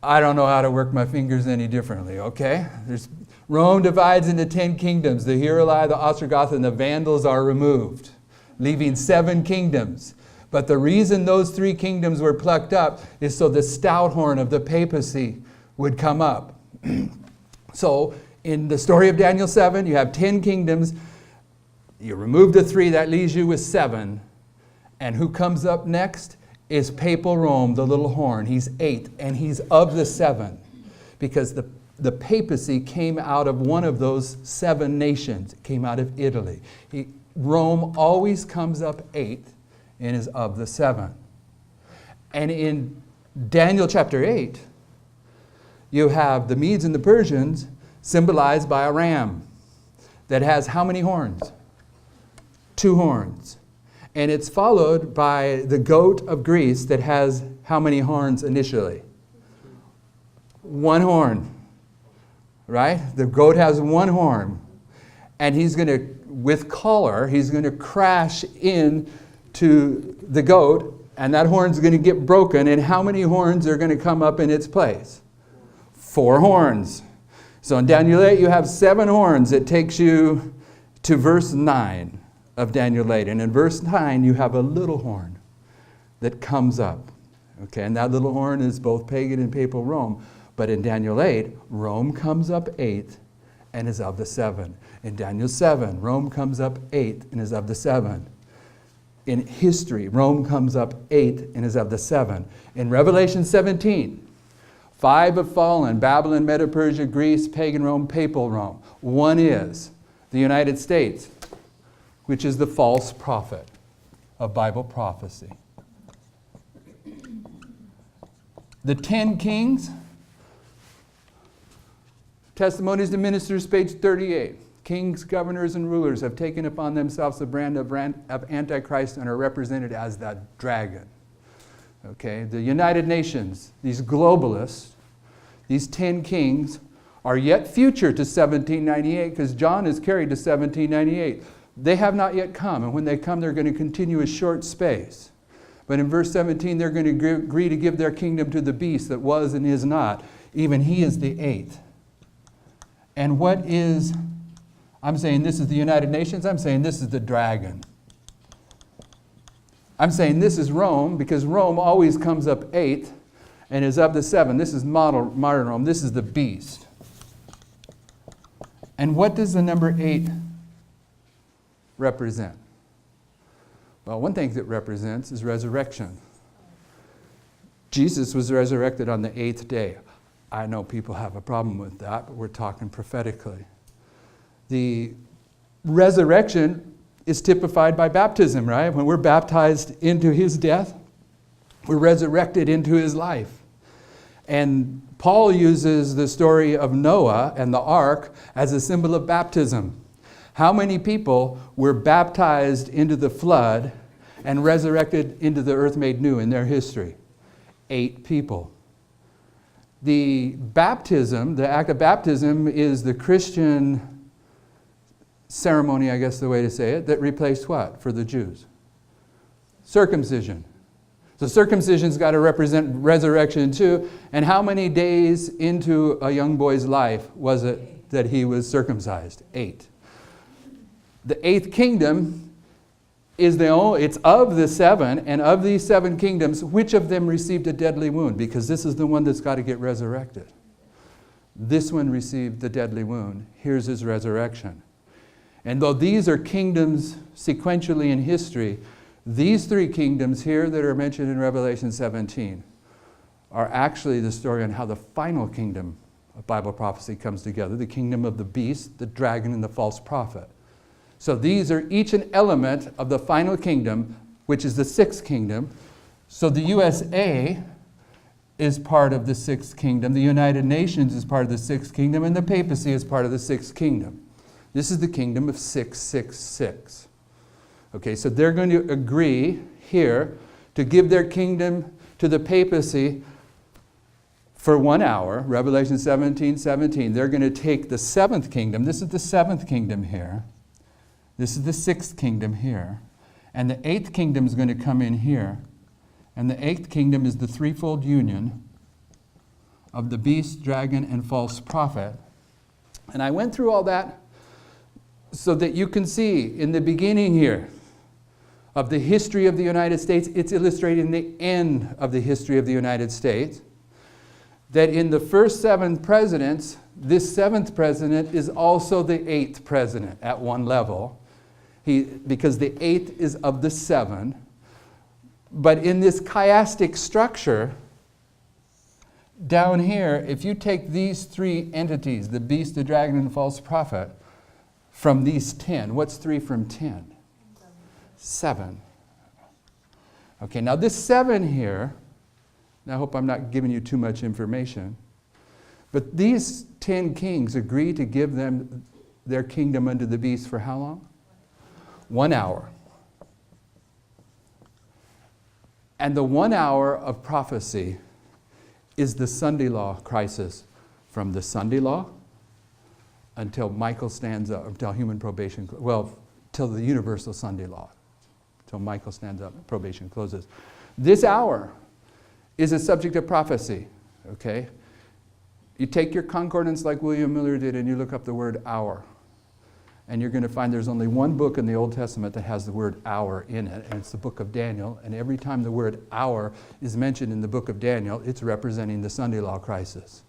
I don't know how to work my fingers any differently, okay? Rome divides into 10 kingdoms. The Heruli, the Ostrogoths, and the Vandals are removed, leaving 7 kingdoms. But the reason those 3 kingdoms were plucked up is so the stout horn of the papacy would come up. So in the story of Daniel 7, you have 10 kingdoms. You remove the 3, that leaves you with 7. And who comes up next is papal Rome, the little horn. He's 8, and he's of the 7. Because the papacy came out of one of those 7 nations. It came out of Italy. Rome always comes up 8 and is of the 7. And in Daniel chapter 8, you have the Medes and the Persians symbolized by a ram that has how many horns? 2 horns. And it's followed by the goat of Greece that has how many horns initially? 1 horn. Right? The goat has 1 horn. And he's going to, with collar, he's going to crash into the goat, and that horn's going to get broken. And how many horns are going to come up in its place? 4 horns. So in Daniel 8, you have 7 horns. It takes you to verse 9 of Daniel 8. And in verse 9, you have a little horn that comes up. Okay, and that little horn is both pagan and papal Rome. But in Daniel 8, Rome comes up 8 and is of the 7. In Daniel 7, Rome comes up 8 and is of the 7. In history, Rome comes up 8 and is of the 7. In Revelation 17, 5 have fallen: Babylon, Medo-Persia, Greece, pagan Rome, papal Rome. 1 is the United States, which is the false prophet of Bible prophecy. The 10 kings, Testimonies to Ministers, page 38. Kings, governors, and rulers have taken upon themselves the brand of Antichrist and are represented as the dragon. Okay, the United Nations, these globalists, these 10 kings are yet future to 1798, because John is carried to 1798. They have not yet come, and when they come, they're going to continue a short space. But in verse 17, they're going to agree to give their kingdom to the beast that was and is not. Even he is the 8th. And what is, I'm saying this is the United Nations, I'm saying this is the dragon. I'm saying this is Rome, because Rome always comes up 8 and is of the 7. This is modern Rome. This is the beast. And what does the number 8 represent? Well, one thing that represents is resurrection. Jesus was resurrected on the 8th day. I know people have a problem with that, but we're talking prophetically. The resurrection is typified by baptism, right? When we're baptized into his death, we're resurrected into his life. And Paul uses the story of Noah and the ark as a symbol of baptism. How many people were baptized into the flood and resurrected into the earth made new in their history? 8 people. The baptism, the act of baptism, is the Christian ceremony, I guess the way to say it, that replaced what for the Jews? Circumcision. So circumcision's got to represent resurrection too. And how many days into a young boy's life was it that he was circumcised? 8. The 8th kingdom it's of the seven, and of these seven kingdoms, which of them received a deadly wound? Because this is the one that's got to get resurrected. This one received the deadly wound. Here's his resurrection. And though these are kingdoms sequentially in history, these three kingdoms here that are mentioned in Revelation 17 are actually the story on how the final kingdom of Bible prophecy comes together, the kingdom of the beast, the dragon, and the false prophet. So these are each an element of the final kingdom, which is the sixth kingdom. So the USA is part of the sixth kingdom, the United Nations is part of the sixth kingdom, and the papacy is part of the sixth kingdom. This is the kingdom of 666. Okay, so they're going to agree here to give their kingdom to the papacy for 1 hour, Revelation 17:17. They're going to take the seventh kingdom. This is the seventh kingdom here. This is the sixth kingdom here. And the eighth kingdom is going to come in here. And the eighth kingdom is the threefold union of the beast, dragon, and false prophet. And I went through all that so that you can see in the beginning here of the history of the United States, it's illustrating the end of the history of the United States. That in the first 7 presidents, this 7th president is also the 8th president at one level. Because the 8th is of the 7. But in this chiastic structure, down here, if you take these 3 entities, the beast, the dragon, and the false prophet, from these 10, what's 3 from 10? 7. Okay, now this 7 here, I hope I'm not giving you too much information, but these 10 kings agree to give them their kingdom unto the beast for how long? 1 hour. And the 1 hour of prophecy is the Sunday law crisis, from the Sunday law until Michael stands up, until human probation, till the universal Sunday law, till Michael stands up and probation closes. This hour is a subject of prophecy, okay? You take your concordance like William Miller did and you look up the word hour. And you're going to find there's only one book in the Old Testament that has the word hour in it, and it's the book of Daniel. And every time the word hour is mentioned in the book of Daniel, it's representing the Sunday law crisis.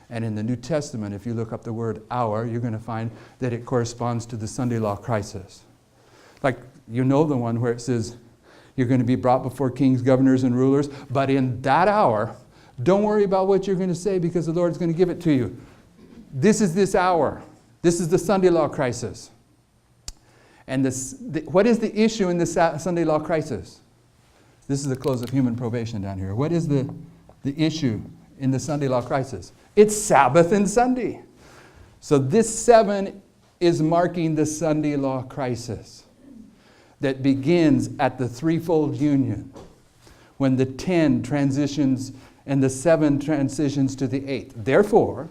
And in the New Testament, if you look up the word hour, you're going to find that it corresponds to the Sunday law crisis. Like, you know the one where it says, you're going to be brought before kings, governors, and rulers, but in that hour, don't worry about what you're going to say because the Lord's going to give it to you. This is this hour. This is the Sunday law crisis. And what is the issue in the Sunday law crisis? This is the close of human probation down here. What is the issue in the Sunday law crisis? It's Sabbath and Sunday. So this 7 is marking the Sunday law crisis that begins at the threefold union when the 10 transitions and the 7 transitions to the 8th. Therefore,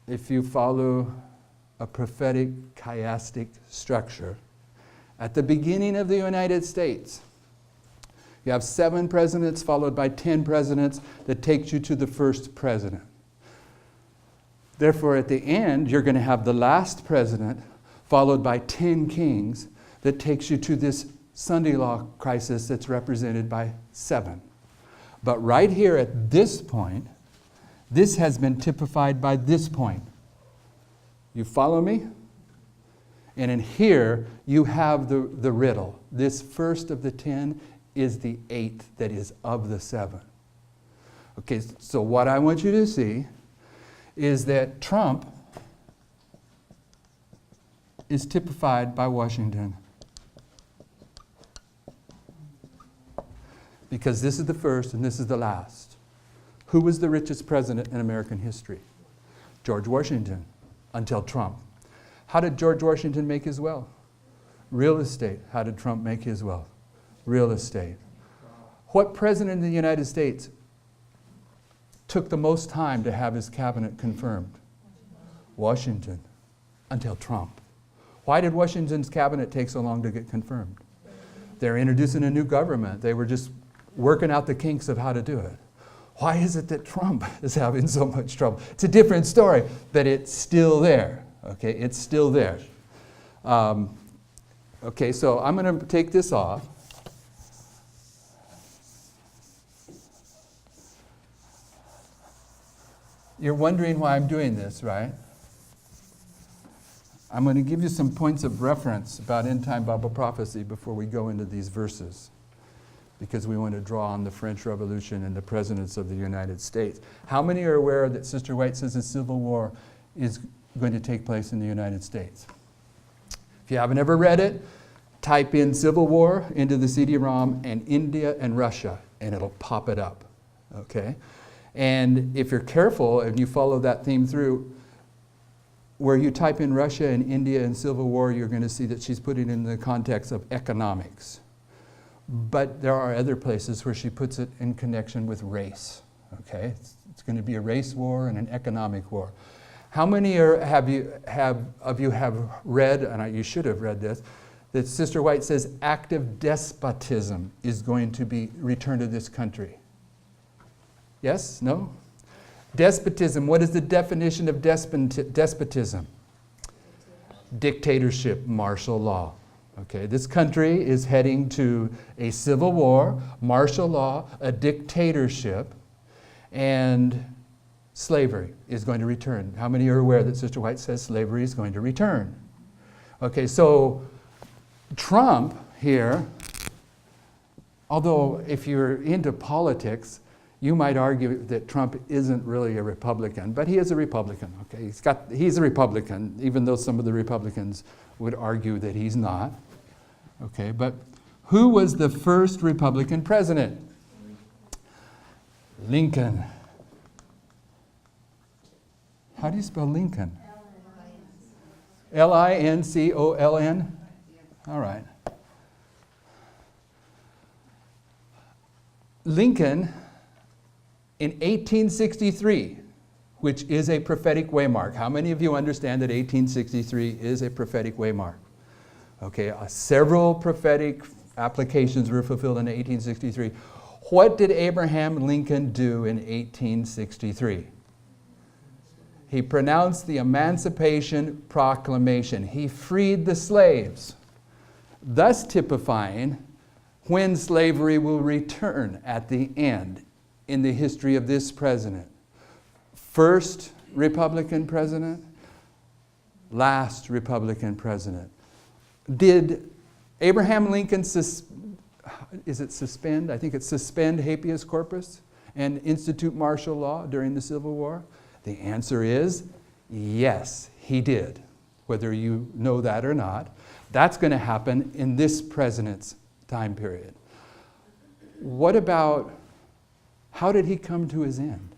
if you follow a prophetic chiastic structure, at the beginning of the United States, you have 7 presidents followed by 10 presidents that takes you to the first president. Therefore, at the end, you're going to have the last president followed by 10 kings that takes you to this Sunday law crisis that's represented by 7. But right here at this point, this has been typified by this point. You follow me? And in here, you have the riddle. This first of the 10 is the 8th that is of the 7. Okay, so what I want you to see is that Trump is typified by Washington. Because this is the first and this is the last. Who was the richest president in American history? George Washington, until Trump. How did George Washington make his wealth? Real estate. How did Trump make his wealth? Real estate. What president in the United States took the most time to have his cabinet confirmed? Washington, until Trump. Why did Washington's cabinet take so long to get confirmed? They're introducing a new government. They were just working out the kinks of how to do it. Why is it that Trump is having so much trouble? It's a different story, but it's still there. Okay, it's still there. Okay, so I'm going to take this off. You're wondering why I'm doing this, right? I'm going to give you some points of reference about end-time Bible prophecy before we go into these verses, because we want to draw on the French Revolution and the presidents of the United States. How many are aware that Sister White says a civil war is going to take place in the United States? If you haven't ever read it, type in Civil War into the CD-ROM and India and Russia, and it'll pop it up, okay? And if you're careful and you follow that theme through, where you type in Russia and India and Civil War, you're going to see that she's putting it in the context of economics. But there are other places where she puts it in connection with race, okay? It's going to be a race war and an economic war. How many of you have read, and you should have read this, that Sister White says active despotism is going to be returned to this country? Yes? No? Despotism, what is the definition of despotism? Dictatorship, martial law. Okay, this country is heading to a civil war, martial law, a dictatorship, and slavery is going to return. How many are aware that Sister White says slavery is going to return? Okay, so Trump here, although if you're into politics, you might argue that Trump isn't really a Republican, but he is a Republican, okay? He's a Republican, even though some of the Republicans would argue that he's not, okay? But who was the first Republican president? Lincoln. How do you spell Lincoln? Lincoln? All right. Lincoln, in 1863, which is a prophetic waymark. How many of you understand that 1863 is a prophetic waymark? Okay, several prophetic applications were fulfilled in 1863. What did Abraham Lincoln do in 1863? He pronounced the Emancipation Proclamation. He freed the slaves, thus typifying when slavery will return at the end in the history of this president. First Republican president, last Republican president. Did Abraham Lincoln suspend habeas corpus and institute martial law during the Civil War? The answer is yes, he did. Whether you know that or not, that's going to happen in this president's time period. What about, how did he come to his end?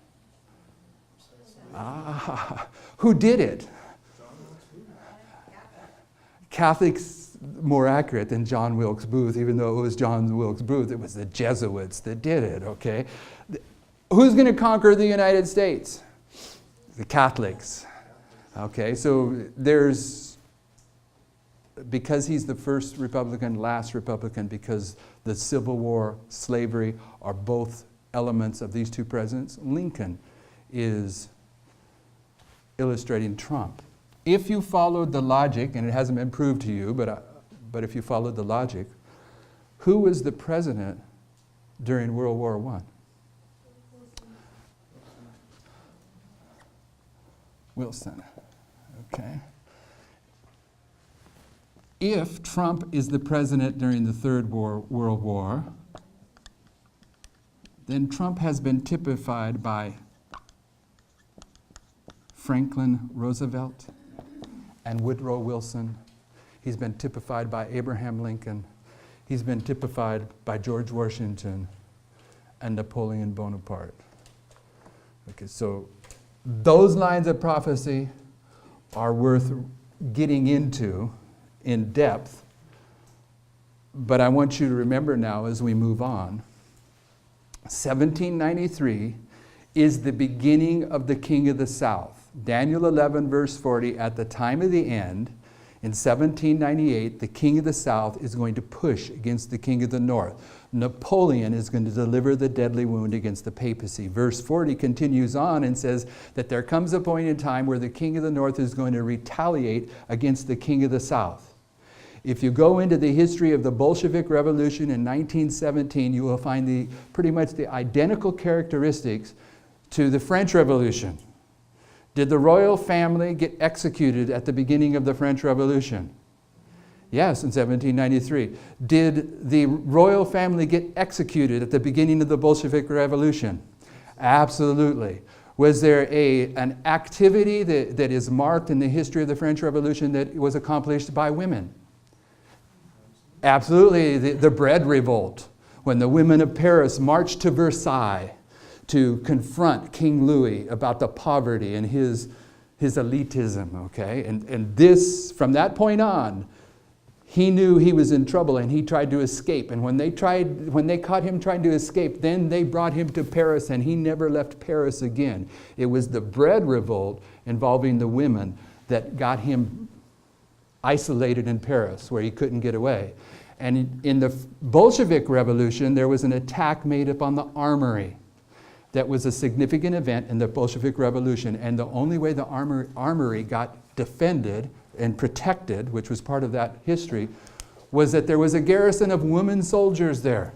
Who did it? Catholics more accurate than John Wilkes Booth, even though it was John Wilkes Booth, it was the Jesuits that did it, okay? Who's going to conquer the United States? The Catholics. Okay, so because he's the first Republican, last Republican, because the Civil War, slavery are both elements of these two presidents, Lincoln is illustrating Trump. If you followed the logic, and it hasn't been proved to you, but if you followed the logic, who was the president during World War I? Wilson. Okay. If Trump is the president during the Third World War, then Trump has been typified by Franklin Roosevelt and Woodrow Wilson. He's been typified by Abraham Lincoln. He's been typified by George Washington and Napoleon Bonaparte. Okay, so those lines of prophecy are worth getting into in depth, but I want you to remember now as we move on, 1793 is the beginning of the King of the South. Daniel 11 verse 40, at the time of the end, in 1798, the King of the South is going to push against the King of the North. Napoleon is going to deliver the deadly wound against the papacy. Verse 40 continues on and says that there comes a point in time where the King of the North is going to retaliate against the King of the South. If you go into the history of the Bolshevik Revolution in 1917, you will find pretty much the identical characteristics to the French Revolution. Did the royal family get executed at the beginning of the French Revolution? Yes, in 1793. Did the royal family get executed at the beginning of the Bolshevik Revolution? Absolutely. Was there an activity that is marked in the history of the French Revolution that was accomplished by women? Absolutely. The bread revolt, when the women of Paris marched to Versailles to confront King Louis about the poverty and his elitism, okay? And this, from that point on, he knew he was in trouble and he tried to escape. And when they caught him trying to escape, then they brought him to Paris and he never left Paris again. It was the bread revolt involving the women that got him isolated in Paris where he couldn't get away. And in the Bolshevik Revolution, there was an attack made upon the armory. That was a significant event in the Bolshevik Revolution. And the only way the armory got defended and protected, which was part of that history, was that there was a garrison of women soldiers there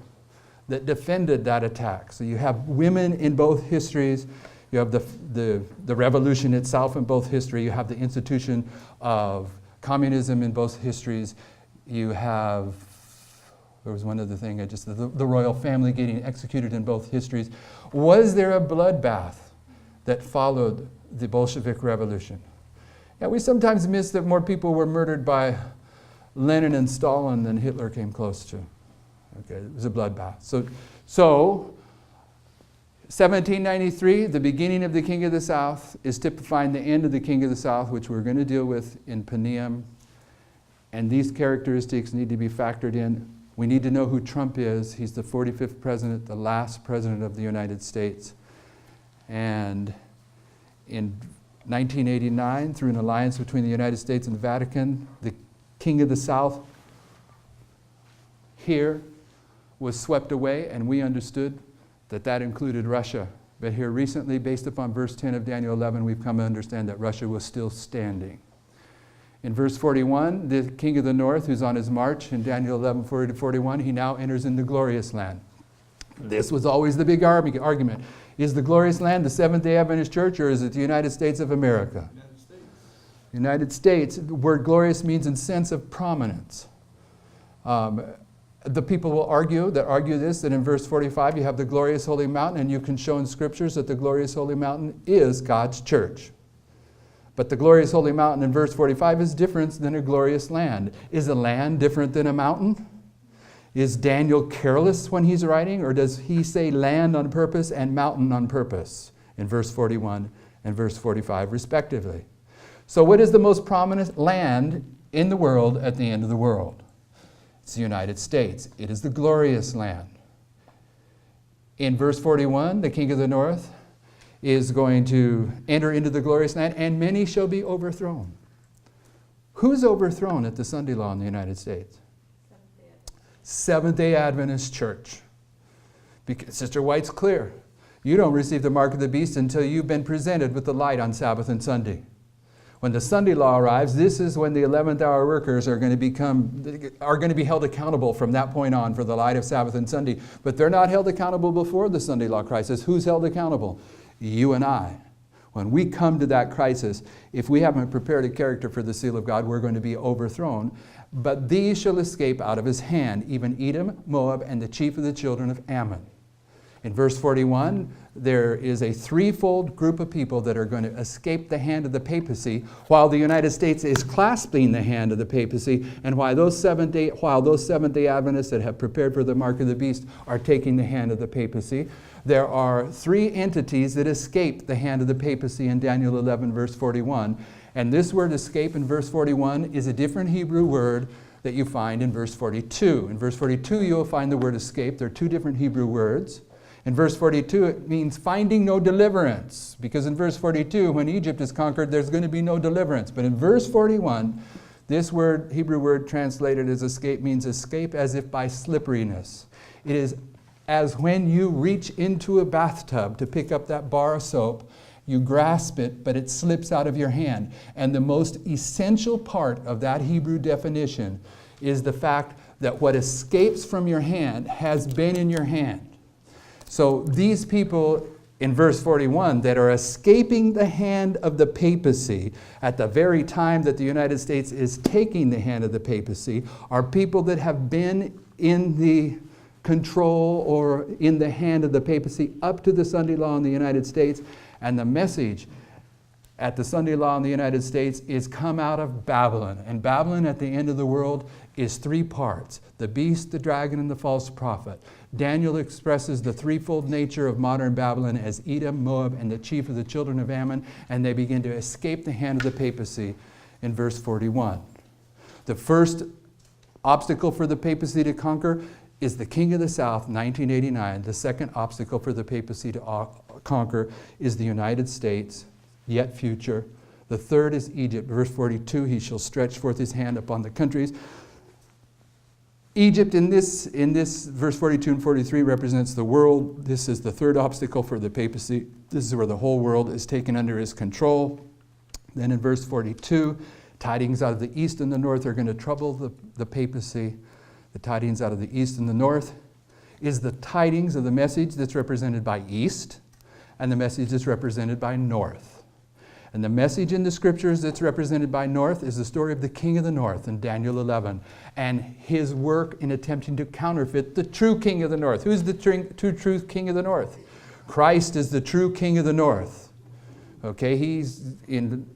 that defended that attack. So you have women in both histories. You have the revolution itself in both history. You have the institution of communism in both histories. You have, there was one other thing, the royal family getting executed in both histories. Was there a bloodbath that followed the Bolshevik Revolution? Yeah, we sometimes miss that more people were murdered by Lenin and Stalin than Hitler came close to. Okay, it was a bloodbath. So 1793, the beginning of the King of the South, is typifying the end of the King of the South, which we're going to deal with in Paneum. And these characteristics need to be factored in. We need to know who Trump is. He's the 45th president, the last president of the United States. And in 1989, through an alliance between the United States and the Vatican, the King of the South here was swept away, and we understood that that included Russia. But here recently, based upon verse 10 of Daniel 11, we've come to understand that Russia was still standing. In verse 41, the king of the north, who's on his march in Daniel 11, 40 to 41, he now enters in the glorious land. This was always the big argument. Is the glorious land the Seventh-day Adventist Church, or is it the United States of America? United States. United States. The word glorious means in sense of prominence. The people will argue this, that in verse 45 you have the glorious holy mountain, and you can show in scriptures that the glorious holy mountain is God's church. But the glorious holy mountain in verse 45 is different than a glorious land. Is a land different than a mountain? Is Daniel careless when he's writing, or does he say land on purpose and mountain on purpose in verse 41 and verse 45 respectively? So what is the most prominent land in the world at the end of the world? It's the United States. It is the glorious land. In verse 41, the king of the north is going to enter into the glorious land, and many shall be overthrown. Who's overthrown at the Sunday law in the United States? Seventh-day Adventist Church. Because Sister White's clear. You don't receive the mark of the beast until you've been presented with the light on Sabbath and Sunday. When the Sunday law arrives, this is when the 11th hour workers are going to be held accountable from that point on for the light of Sabbath and Sunday. But they're not held accountable before the Sunday law crisis. Who's held accountable? You and I. When we come to that crisis, if we haven't prepared a character for the seal of God, we're going to be overthrown. But these shall escape out of his hand, even Edom, Moab, and the chief of the children of Ammon. In verse 41, there is a threefold group of people that are going to escape the hand of the papacy, while the United States is clasping the hand of the papacy, and while those Seventh-day Adventists that have prepared for the mark of the beast are taking the hand of the papacy. There are three entities that escape the hand of the papacy in Daniel 11, verse 41. And this word escape in verse 41 is a different Hebrew word that you find in verse 42. In verse 42, you'll find the word escape. There are two different Hebrew words. In verse 42, it means finding no deliverance. Because in verse 42, when Egypt is conquered, there's going to be no deliverance. But in verse 41, this word, Hebrew word translated as escape, means escape as if by slipperiness. It is as when you reach into a bathtub to pick up that bar of soap, you grasp it, but it slips out of your hand. And the most essential part of that Hebrew definition is the fact that what escapes from your hand has been in your hand. So these people in verse 41 that are escaping the hand of the papacy at the very time that the United States is taking the hand of the papacy are people that have been in the control or in the hand of the papacy up to the Sunday law in the United States. And the message at the Sunday law in the United States is come out of Babylon. And Babylon at the end of the world is three parts: the beast, the dragon, and the false prophet. Daniel expresses the threefold nature of modern Babylon as Edom, Moab, and the chief of the children of Ammon, and they begin to escape the hand of the papacy in verse 41. The first obstacle for the papacy to conquer is the king of the south, 1989. The second obstacle for the papacy to conquer is the United States, yet future. The third is Egypt. Verse 42, he shall stretch forth his hand upon the countries. Egypt in this verse 42 and 43 represents the world. This is the third obstacle for the papacy. This is where the whole world is taken under his control. Then in verse 42, tidings out of the east and the north are going to trouble the papacy. The tidings out of the east and the north is the tidings of the message that's represented by east and the message that's represented by north. And the message in the scriptures that's represented by north is the story of the king of the north in Daniel 11 and his work in attempting to counterfeit the true king of the north. Who's the true king of the north? Christ is the true king of the north. Okay, he's in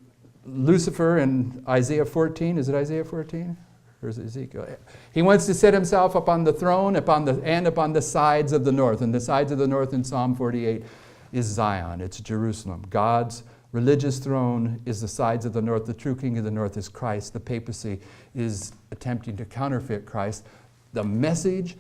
Lucifer in Isaiah 14. Is it Isaiah 14? Or is it Ezekiel? He wants to set himself upon the throne and upon the sides of the north. And the sides of the north in Psalm 48 is Zion. It's Jerusalem. God's religious throne is the sides of the north. The true king of the north is Christ. The papacy is attempting to counterfeit Christ. The message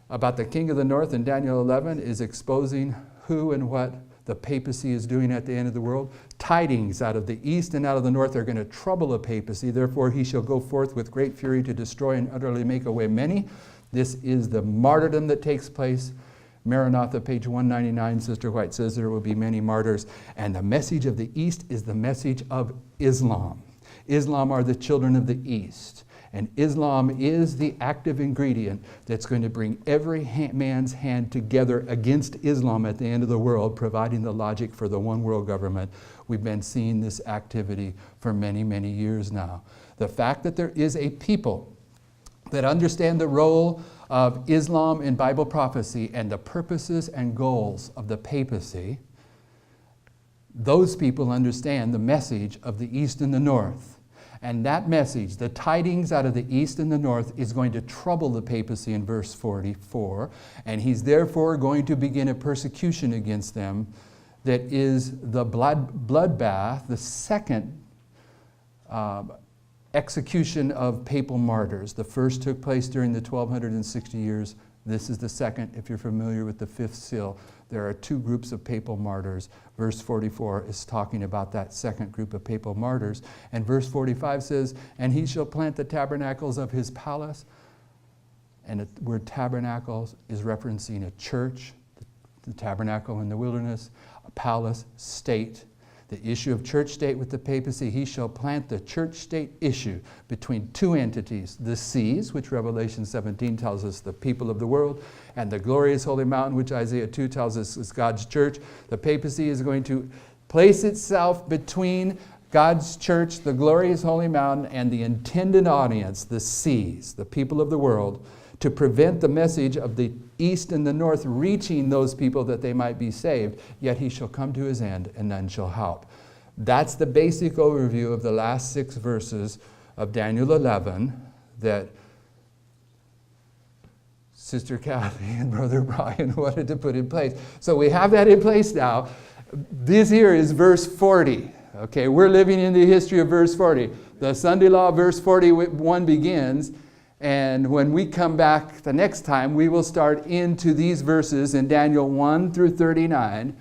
about the king of the north in Daniel 11 is exposing who and what the papacy is doing at the end of the world. Tidings out of the east and out of the north are going to trouble the papacy. Therefore he shall go forth with great fury to destroy and utterly make away many. This is the martyrdom that takes place. Maranatha, page 199, Sister White says there will be many martyrs. And the message of the East is the message of Islam. Islam are the children of the East. And Islam is the active ingredient that's going to bring every man's hand together against Islam at the end of the world, providing the logic for the one world government. We've been seeing this activity for many, many years now. The fact that there is a people that understand the role of Islam in Bible prophecy and the purposes and goals of the papacy, those people understand the message of the East and the North. And that message, the tidings out of the East and the North, is going to trouble the papacy in verse 44. And he's therefore going to begin a persecution against them that is the bloodbath, the second execution of papal martyrs. The first took place during the 1260 years. This is the second. If you're familiar with the fifth seal, there are two groups of papal martyrs. Verse 44 is talking about that second group of papal martyrs. And verse 45 says, and he shall plant the tabernacles of his palace. And the word tabernacles is referencing a church, the tabernacle in the wilderness, a palace, state. The issue of church-state with the papacy, he shall plant the church-state issue between two entities, the seas, which Revelation 17 tells us the people of the world, and the glorious holy mountain, which Isaiah 2 tells us is God's church. The papacy is going to place itself between God's church, the glorious holy mountain, and the intended audience, the seas, the people of the world, to prevent the message of the East and the North reaching those people that they might be saved. Yet he shall come to his end, and none shall help. That's the basic overview of the last 6 verses of Daniel 11 that Sister Kathy and Brother Brian wanted to put in place. So we have that in place now. This here is verse 40. Okay, we're living in the history of verse 40. The Sunday law, verse 41 begins. And when we come back the next time, we will start into these verses in Daniel 1 through 39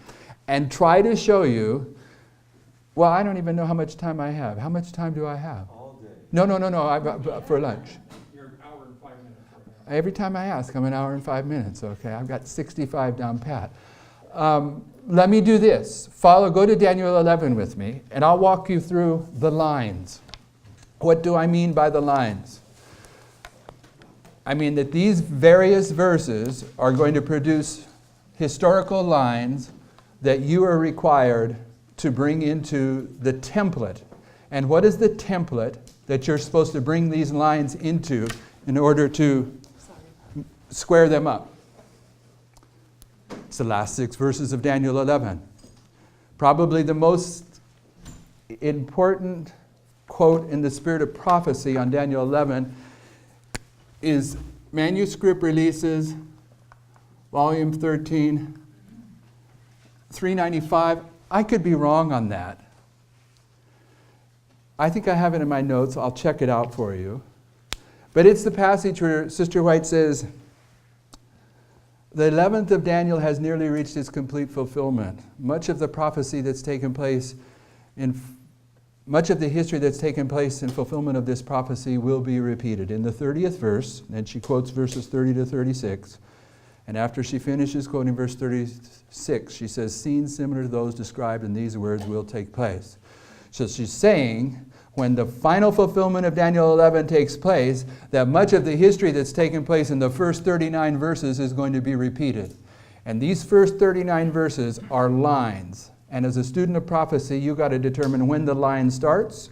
and try to show you, well, I don't even know how much time I have. How much time do I have? All day. No, for lunch. You're an hour and 5 minutes right now. Every time I ask, I'm an hour and 5 minutes, okay? I've got 65 down pat. Let me do this. Go to Daniel 11 with me, and I'll walk you through the lines. What do I mean by the lines? I mean that these various verses are going to produce historical lines that you are required to bring into the template. And what is the template that you're supposed to bring these lines into in order to square them up? It's the last 6 verses of Daniel 11. Probably the most important quote in the spirit of prophecy on Daniel 11 is manuscript releases, volume 13, 395. I could be wrong on that. I think I have it in my notes. I'll check it out for you. But it's the passage where Sister White says, the 11th of Daniel has nearly reached its complete fulfillment. Much of the prophecy that's taken place much of the history that's taken place in fulfillment of this prophecy will be repeated. In the 30th verse, and she quotes verses 30 to 36, and after she finishes quoting verse 36, she says, scenes similar to those described in these words will take place. So she's saying, when the final fulfillment of Daniel 11 takes place, that much of the history that's taken place in the first 39 verses is going to be repeated. And these first 39 verses are lines. And as a student of prophecy, you've got to determine when the line starts,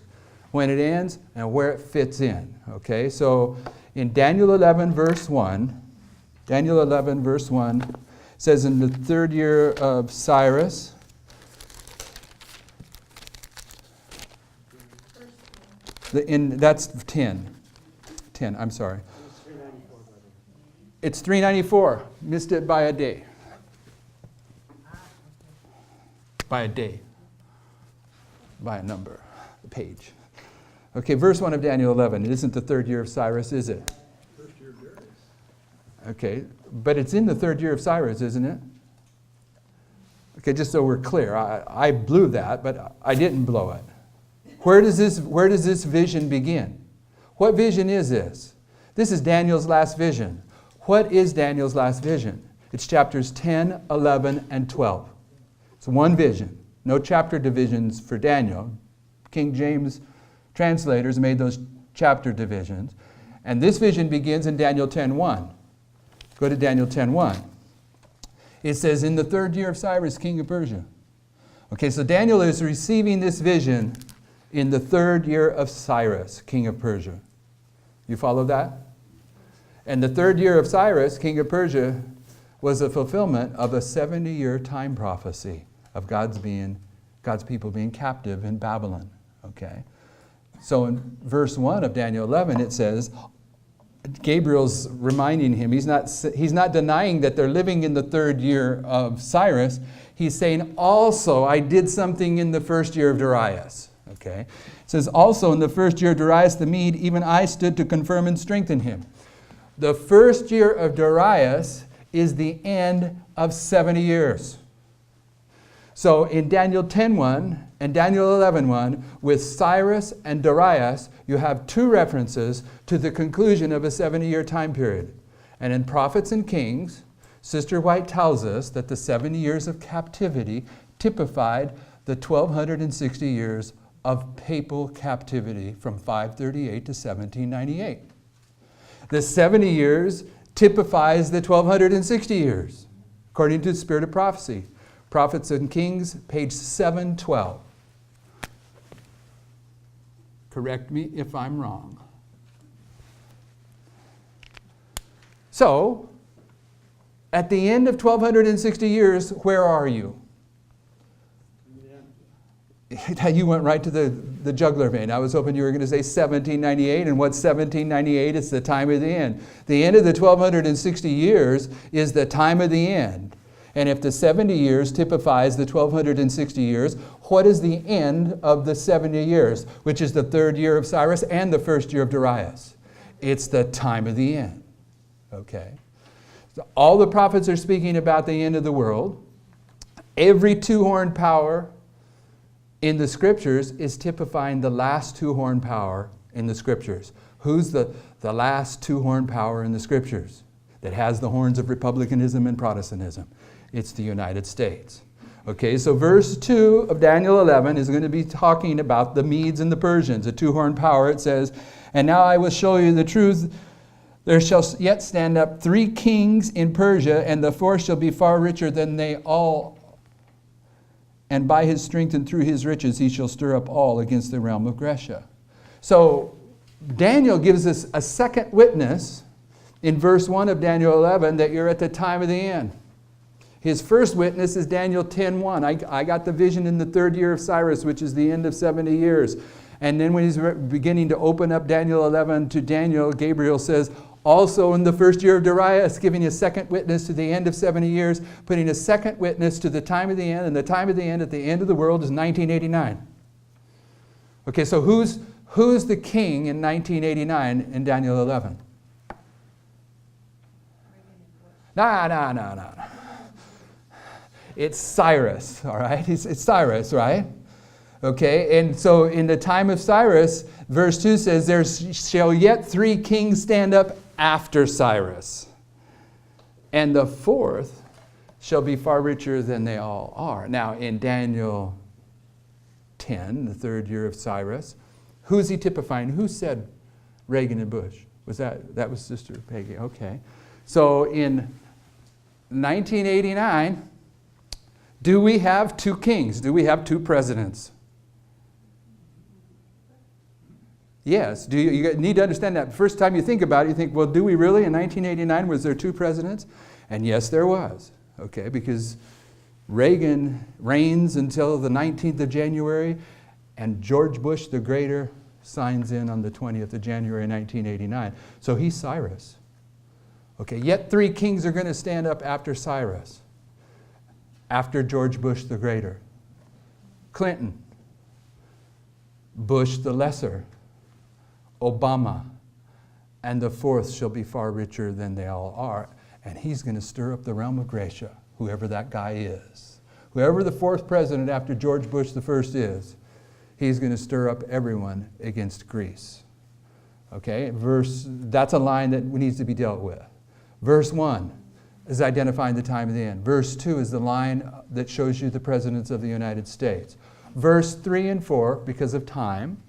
when it ends, and where it fits in. Okay, so in Daniel 11, verse 1, says in the 3rd year of Cyrus, that's 10. 10, I'm sorry. It's 394. Missed it by a day. By a day. By a number. A page. Okay, verse 1 of Daniel 11. It isn't the 3rd year of Cyrus, is it? First year of Darius. Okay, but it's in the 3rd year of Cyrus, isn't it? Okay, just so we're clear. I blew that, but I didn't blow it. Where does this vision begin? What vision is this? This is Daniel's last vision. What is Daniel's last vision? It's chapters 10, 11, and 12. It's one vision. No chapter divisions for Daniel. King James translators made those chapter divisions. And this vision begins in Daniel 10:1. Go to Daniel 10:1. It says, in the 3rd year of Cyrus, king of Persia. Okay, so Daniel is receiving this vision in the 3rd year of Cyrus, king of Persia. You follow that? And the 3rd year of Cyrus, king of Persia, was a fulfillment of a 70-year time prophecy of God's people being captive in Babylon. Okay? So in verse 1 of Daniel 11, it says, Gabriel's reminding him, he's not denying that they're living in the 3rd year of Cyrus. He's saying, also, I did something in the 1st year of Darius. Okay? It says, also in the 1st year of Darius the Mede, even I stood to confirm and strengthen him. The 1st year of Darius is the end of 70 years. So in Daniel 10:1 and Daniel 11:1, with Cyrus and Darius, you have 2 references to the conclusion of a 70-year time period. And in Prophets and Kings, Sister White tells us that the 70 years of captivity typified the 1260 years of papal captivity from 538 to 1798. The 70 years typifies the 1260 years, according to the Spirit of Prophecy. Prophets and Kings, page 712. Correct me if I'm wrong. So, at the end of 1260 years, where are you? You went right to the jugular vein. I was hoping you were going to say 1798, and what's 1798? It's the time of the end. The end of the 1260 years is the time of the end. And if the 70 years typifies the 1260 years, what is the end of the 70 years, which is the 3rd year of Cyrus and the 1st year of Darius? It's the time of the end. Okay? So all the prophets are speaking about the end of the world. Every 2-horned power in the Scriptures is typifying the last 2-horned power in the Scriptures. Who's the last 2-horned power in the Scriptures that has the horns of republicanism and Protestantism? It's the United States. Okay, so verse 2 of Daniel 11 is going to be talking about the Medes and the Persians, a 2-horned power. It says, and now I will show you the truth There shall yet stand up 3 kings in Persia, and the fourth shall be far richer than they all. And by his strength and through his riches he shall stir up all against the realm of Grecia. So Daniel gives us a second witness in verse 1 of Daniel 11 that you're at the time of the end. His first witness is Daniel 10:1. I got the vision in the 3rd year of Cyrus, which is the end of 70 years. And then when he's beginning to open up Daniel 11 to Daniel, Gabriel says, also in the 1st year of Darius, giving a second witness to the end of 70 years, putting a second witness to the time of the end, and the time of the end at the end of the world is 1989. Okay, so who's the king in 1989 in Daniel 11? No. It's Cyrus, all right? It's Cyrus, right? Okay, and so in the time of Cyrus, verse 2 says, there shall yet 3 kings stand up after Cyrus, and the fourth shall be far richer than they all are. Now, in Daniel 10, the 3rd year of Cyrus, who's he typifying? Who said Reagan and Bush? That was Sister Peggy, okay. So in 1989, do we have 2 kings? Do we have 2 presidents? Yes. You need to understand that. First time you think about it, you think, well, do we really? In 1989, was there 2 presidents? And yes, there was. Okay, because Reagan reigns until the 19th of January, and George Bush the Greater signs in on the 20th of January 1989. So he's Cyrus. Okay, yet 3 kings are going to stand up after Cyrus, after George Bush the Greater. Clinton, Bush the Lesser, Obama, and the fourth shall be far richer than they all are. And he's going to stir up the realm of Gracia, whoever that guy is. Whoever the 4th president after George Bush the first is, he's going to stir up everyone against Greece. Okay, that's a line that needs to be dealt with. Verse 1 is identifying the time of the end. Verse 2 is the line that shows you the presidents of the United States. Verse 3 and 4, because of time,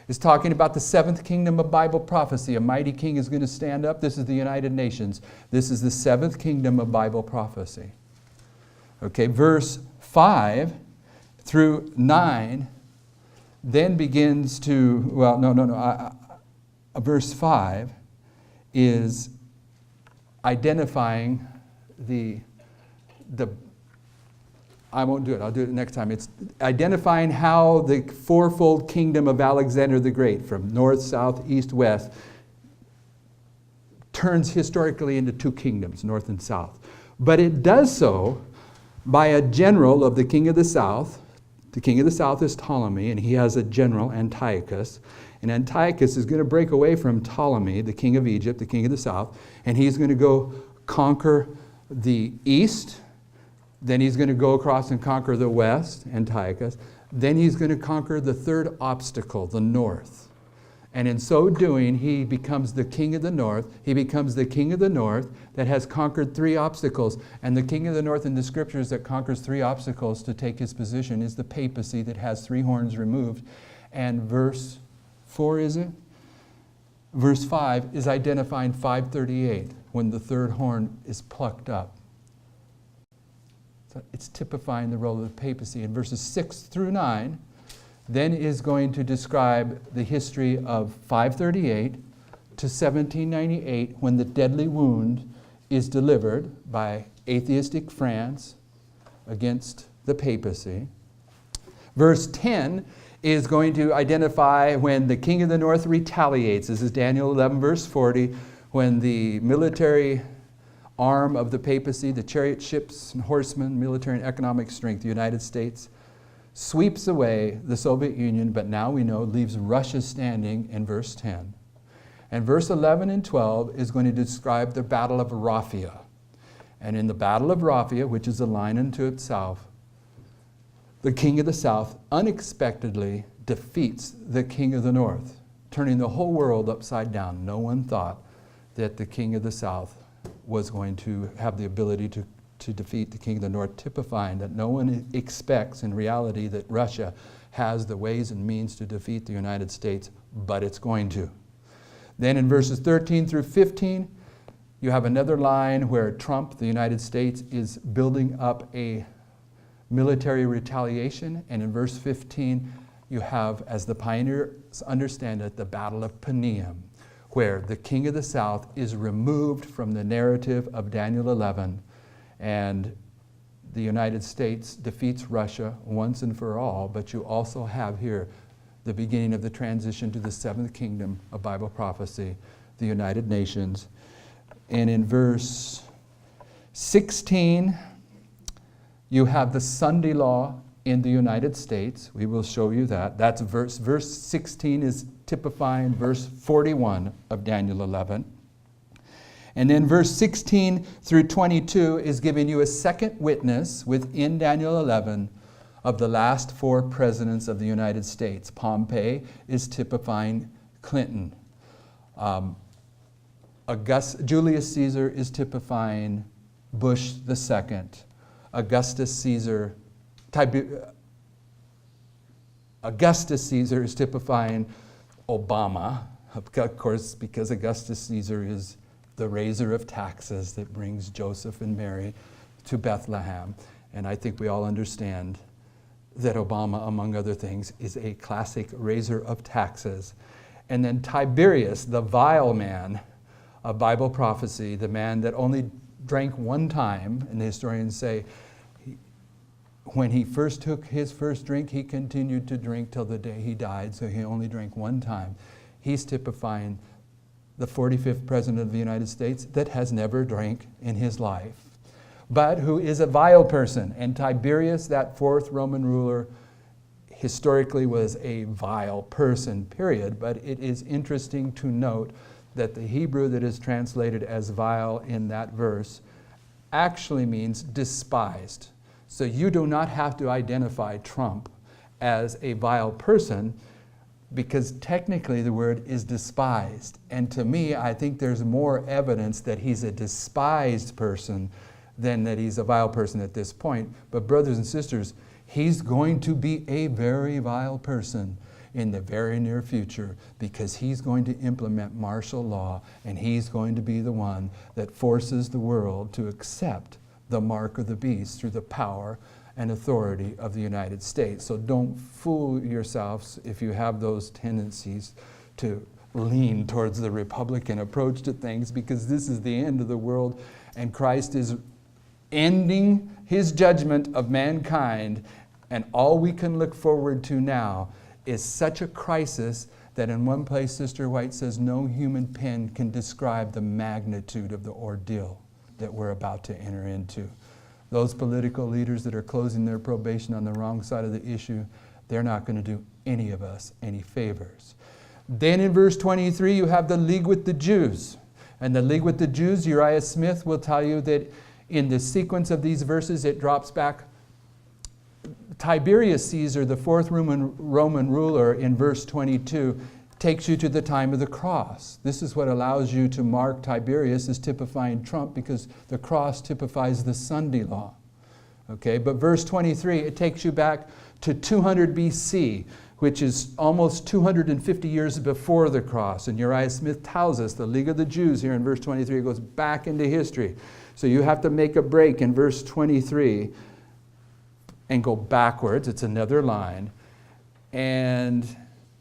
is talking about the 7th kingdom of Bible prophecy. A mighty king is going to stand up. This is the United Nations. This is the 7th kingdom of Bible prophecy. Okay, verse 5 through 9 then begins to, verse 5 is identifying I won't do it. I'll do it next time. It's identifying how the 4-fold kingdom of Alexander the Great, from north, south, east, west, turns historically into 2 kingdoms, north and south. But it does so by a general of the king of the south. The king of the south is Ptolemy, and he has a general, Antiochus. And Antiochus is going to break away from Ptolemy, the king of Egypt, the king of the south, and he's going to go conquer the east. Then he's going to go across and conquer the west, Antiochus. Then he's going to conquer the 3rd obstacle, the north. And in so doing, he becomes the king of the north. He becomes the king of the north that has conquered 3 obstacles. And the king of the north in the scriptures that conquers 3 obstacles to take his position is the papacy that has 3 horns removed. And verse 4, is it? Verse 5 is identifying 538, when the 3rd horn is plucked up. So it's typifying the role of the papacy. In verses 6 through 9, then is going to describe the history of 538 to 1798, when the deadly wound is delivered by atheistic France against the papacy. Verse 10 is going to identify when the king of the north retaliates. This is Daniel 11, verse 40, when the military arm of the papacy, the chariot, ships, and horsemen, military and economic strength, the United States, sweeps away the Soviet Union, but now we know leaves Russia standing in verse 10. And verse 11 and 12 is going to describe the Battle of Raphia. And in the Battle of Raphia, which is a line unto itself, the king of the south unexpectedly defeats the king of the north, turning the whole world upside down. No one thought that the king of the south was going to have the ability to defeat the king of the north, typifying that no one expects in reality that Russia has the ways and means to defeat the United States, but it's going to. Then in verses 13 through 15, you have another line where Trump, the United States, is building up a military retaliation. And in verse 15, you have, as the pioneers understand it, the Battle of Panium, where the king of the south is removed from the narrative of Daniel 11, and the United States defeats Russia once and for all. But you also have here the beginning of the transition to the seventh kingdom of Bible prophecy, the United Nations. And in verse 16, you have the Sunday law in the United States. We will show you that. That's verse 16 is typifying verse 41 of Daniel 11. And then verse 16 through 22 is giving you a second witness within Daniel 11 of the last four presidents of the United States. Pompey is typifying Clinton. Julius Caesar is typifying Bush II. Augustus Caesar is typifying Obama, of course, because Augustus Caesar is the raiser of taxes that brings Joseph and Mary to Bethlehem. And I think we all understand that Obama, among other things, is a classic raiser of taxes. And then Tiberius, the vile man of Bible prophecy, the man that only drank one time, and the historians say, when he first took his first drink, he continued to drink till the day he died, so he only drank one time. He's typifying the 45th president of the United States that has never drank in his life, but who is a vile person. And Tiberius, that fourth Roman ruler, historically was a vile person, period. But it is interesting to note that the Hebrew that is translated as vile in that verse actually means despised. So you do not have to identify Trump as a vile person, because technically the word is despised. And to me, I think there's more evidence that he's a despised person than that he's a vile person at this point. But brothers and sisters, he's going to be a very vile person in the very near future, because he's going to implement martial law, and he's going to be the one that forces the world to accept the mark of the beast through the power and authority of the United States. So don't fool yourselves if you have those tendencies to lean towards the Republican approach to things, because this is the end of the world, and Christ is ending his judgment of mankind, and all we can look forward to now is such a crisis that in one place Sister White says no human pen can describe the magnitude of the ordeal that we're about to enter into. Those political leaders that are closing their probation on the wrong side of the issue, they're not going to do any of us any favors. Then in verse 23, you have the league with the Jews. And the league with the Jews, Uriah Smith will tell you that in the sequence of these verses, it drops back. Tiberius Caesar, the fourth Roman ruler, in verse 22, takes you to the time of the cross. This is what allows you to mark Tiberius as typifying Trump, because the cross typifies the Sunday law. Okay, but verse 23, it takes you back to 200 BC, which is almost 250 years before the cross. And Uriah Smith tells us the League of the Jews here in verse 23 goes back into history. So you have to make a break in verse 23 and go backwards. It's another line. And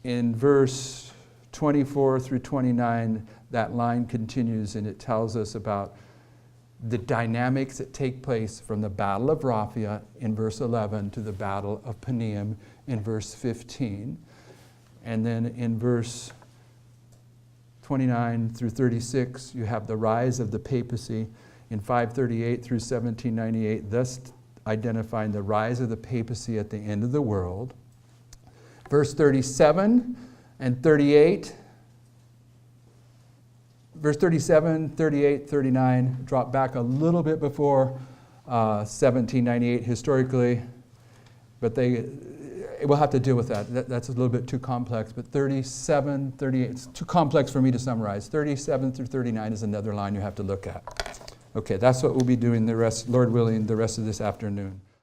in verse 24 through 29, that line continues, and it tells us about the dynamics that take place from the Battle of Raphia in verse 11 to the Battle of Panium in verse 15. And then in verse 29 through 36, you have the rise of the papacy in 538 through 1798, thus identifying the rise of the papacy at the end of the world. Verse 37 and 38, verse 37, 38, 39, drop back a little bit before 1798 historically, but we'll have to deal with that. That's a little bit too complex, but 37, 38, it's too complex for me to summarize. 37 through 39 is another line you have to look at. Okay, that's what we'll be doing Lord willing, the rest of this afternoon.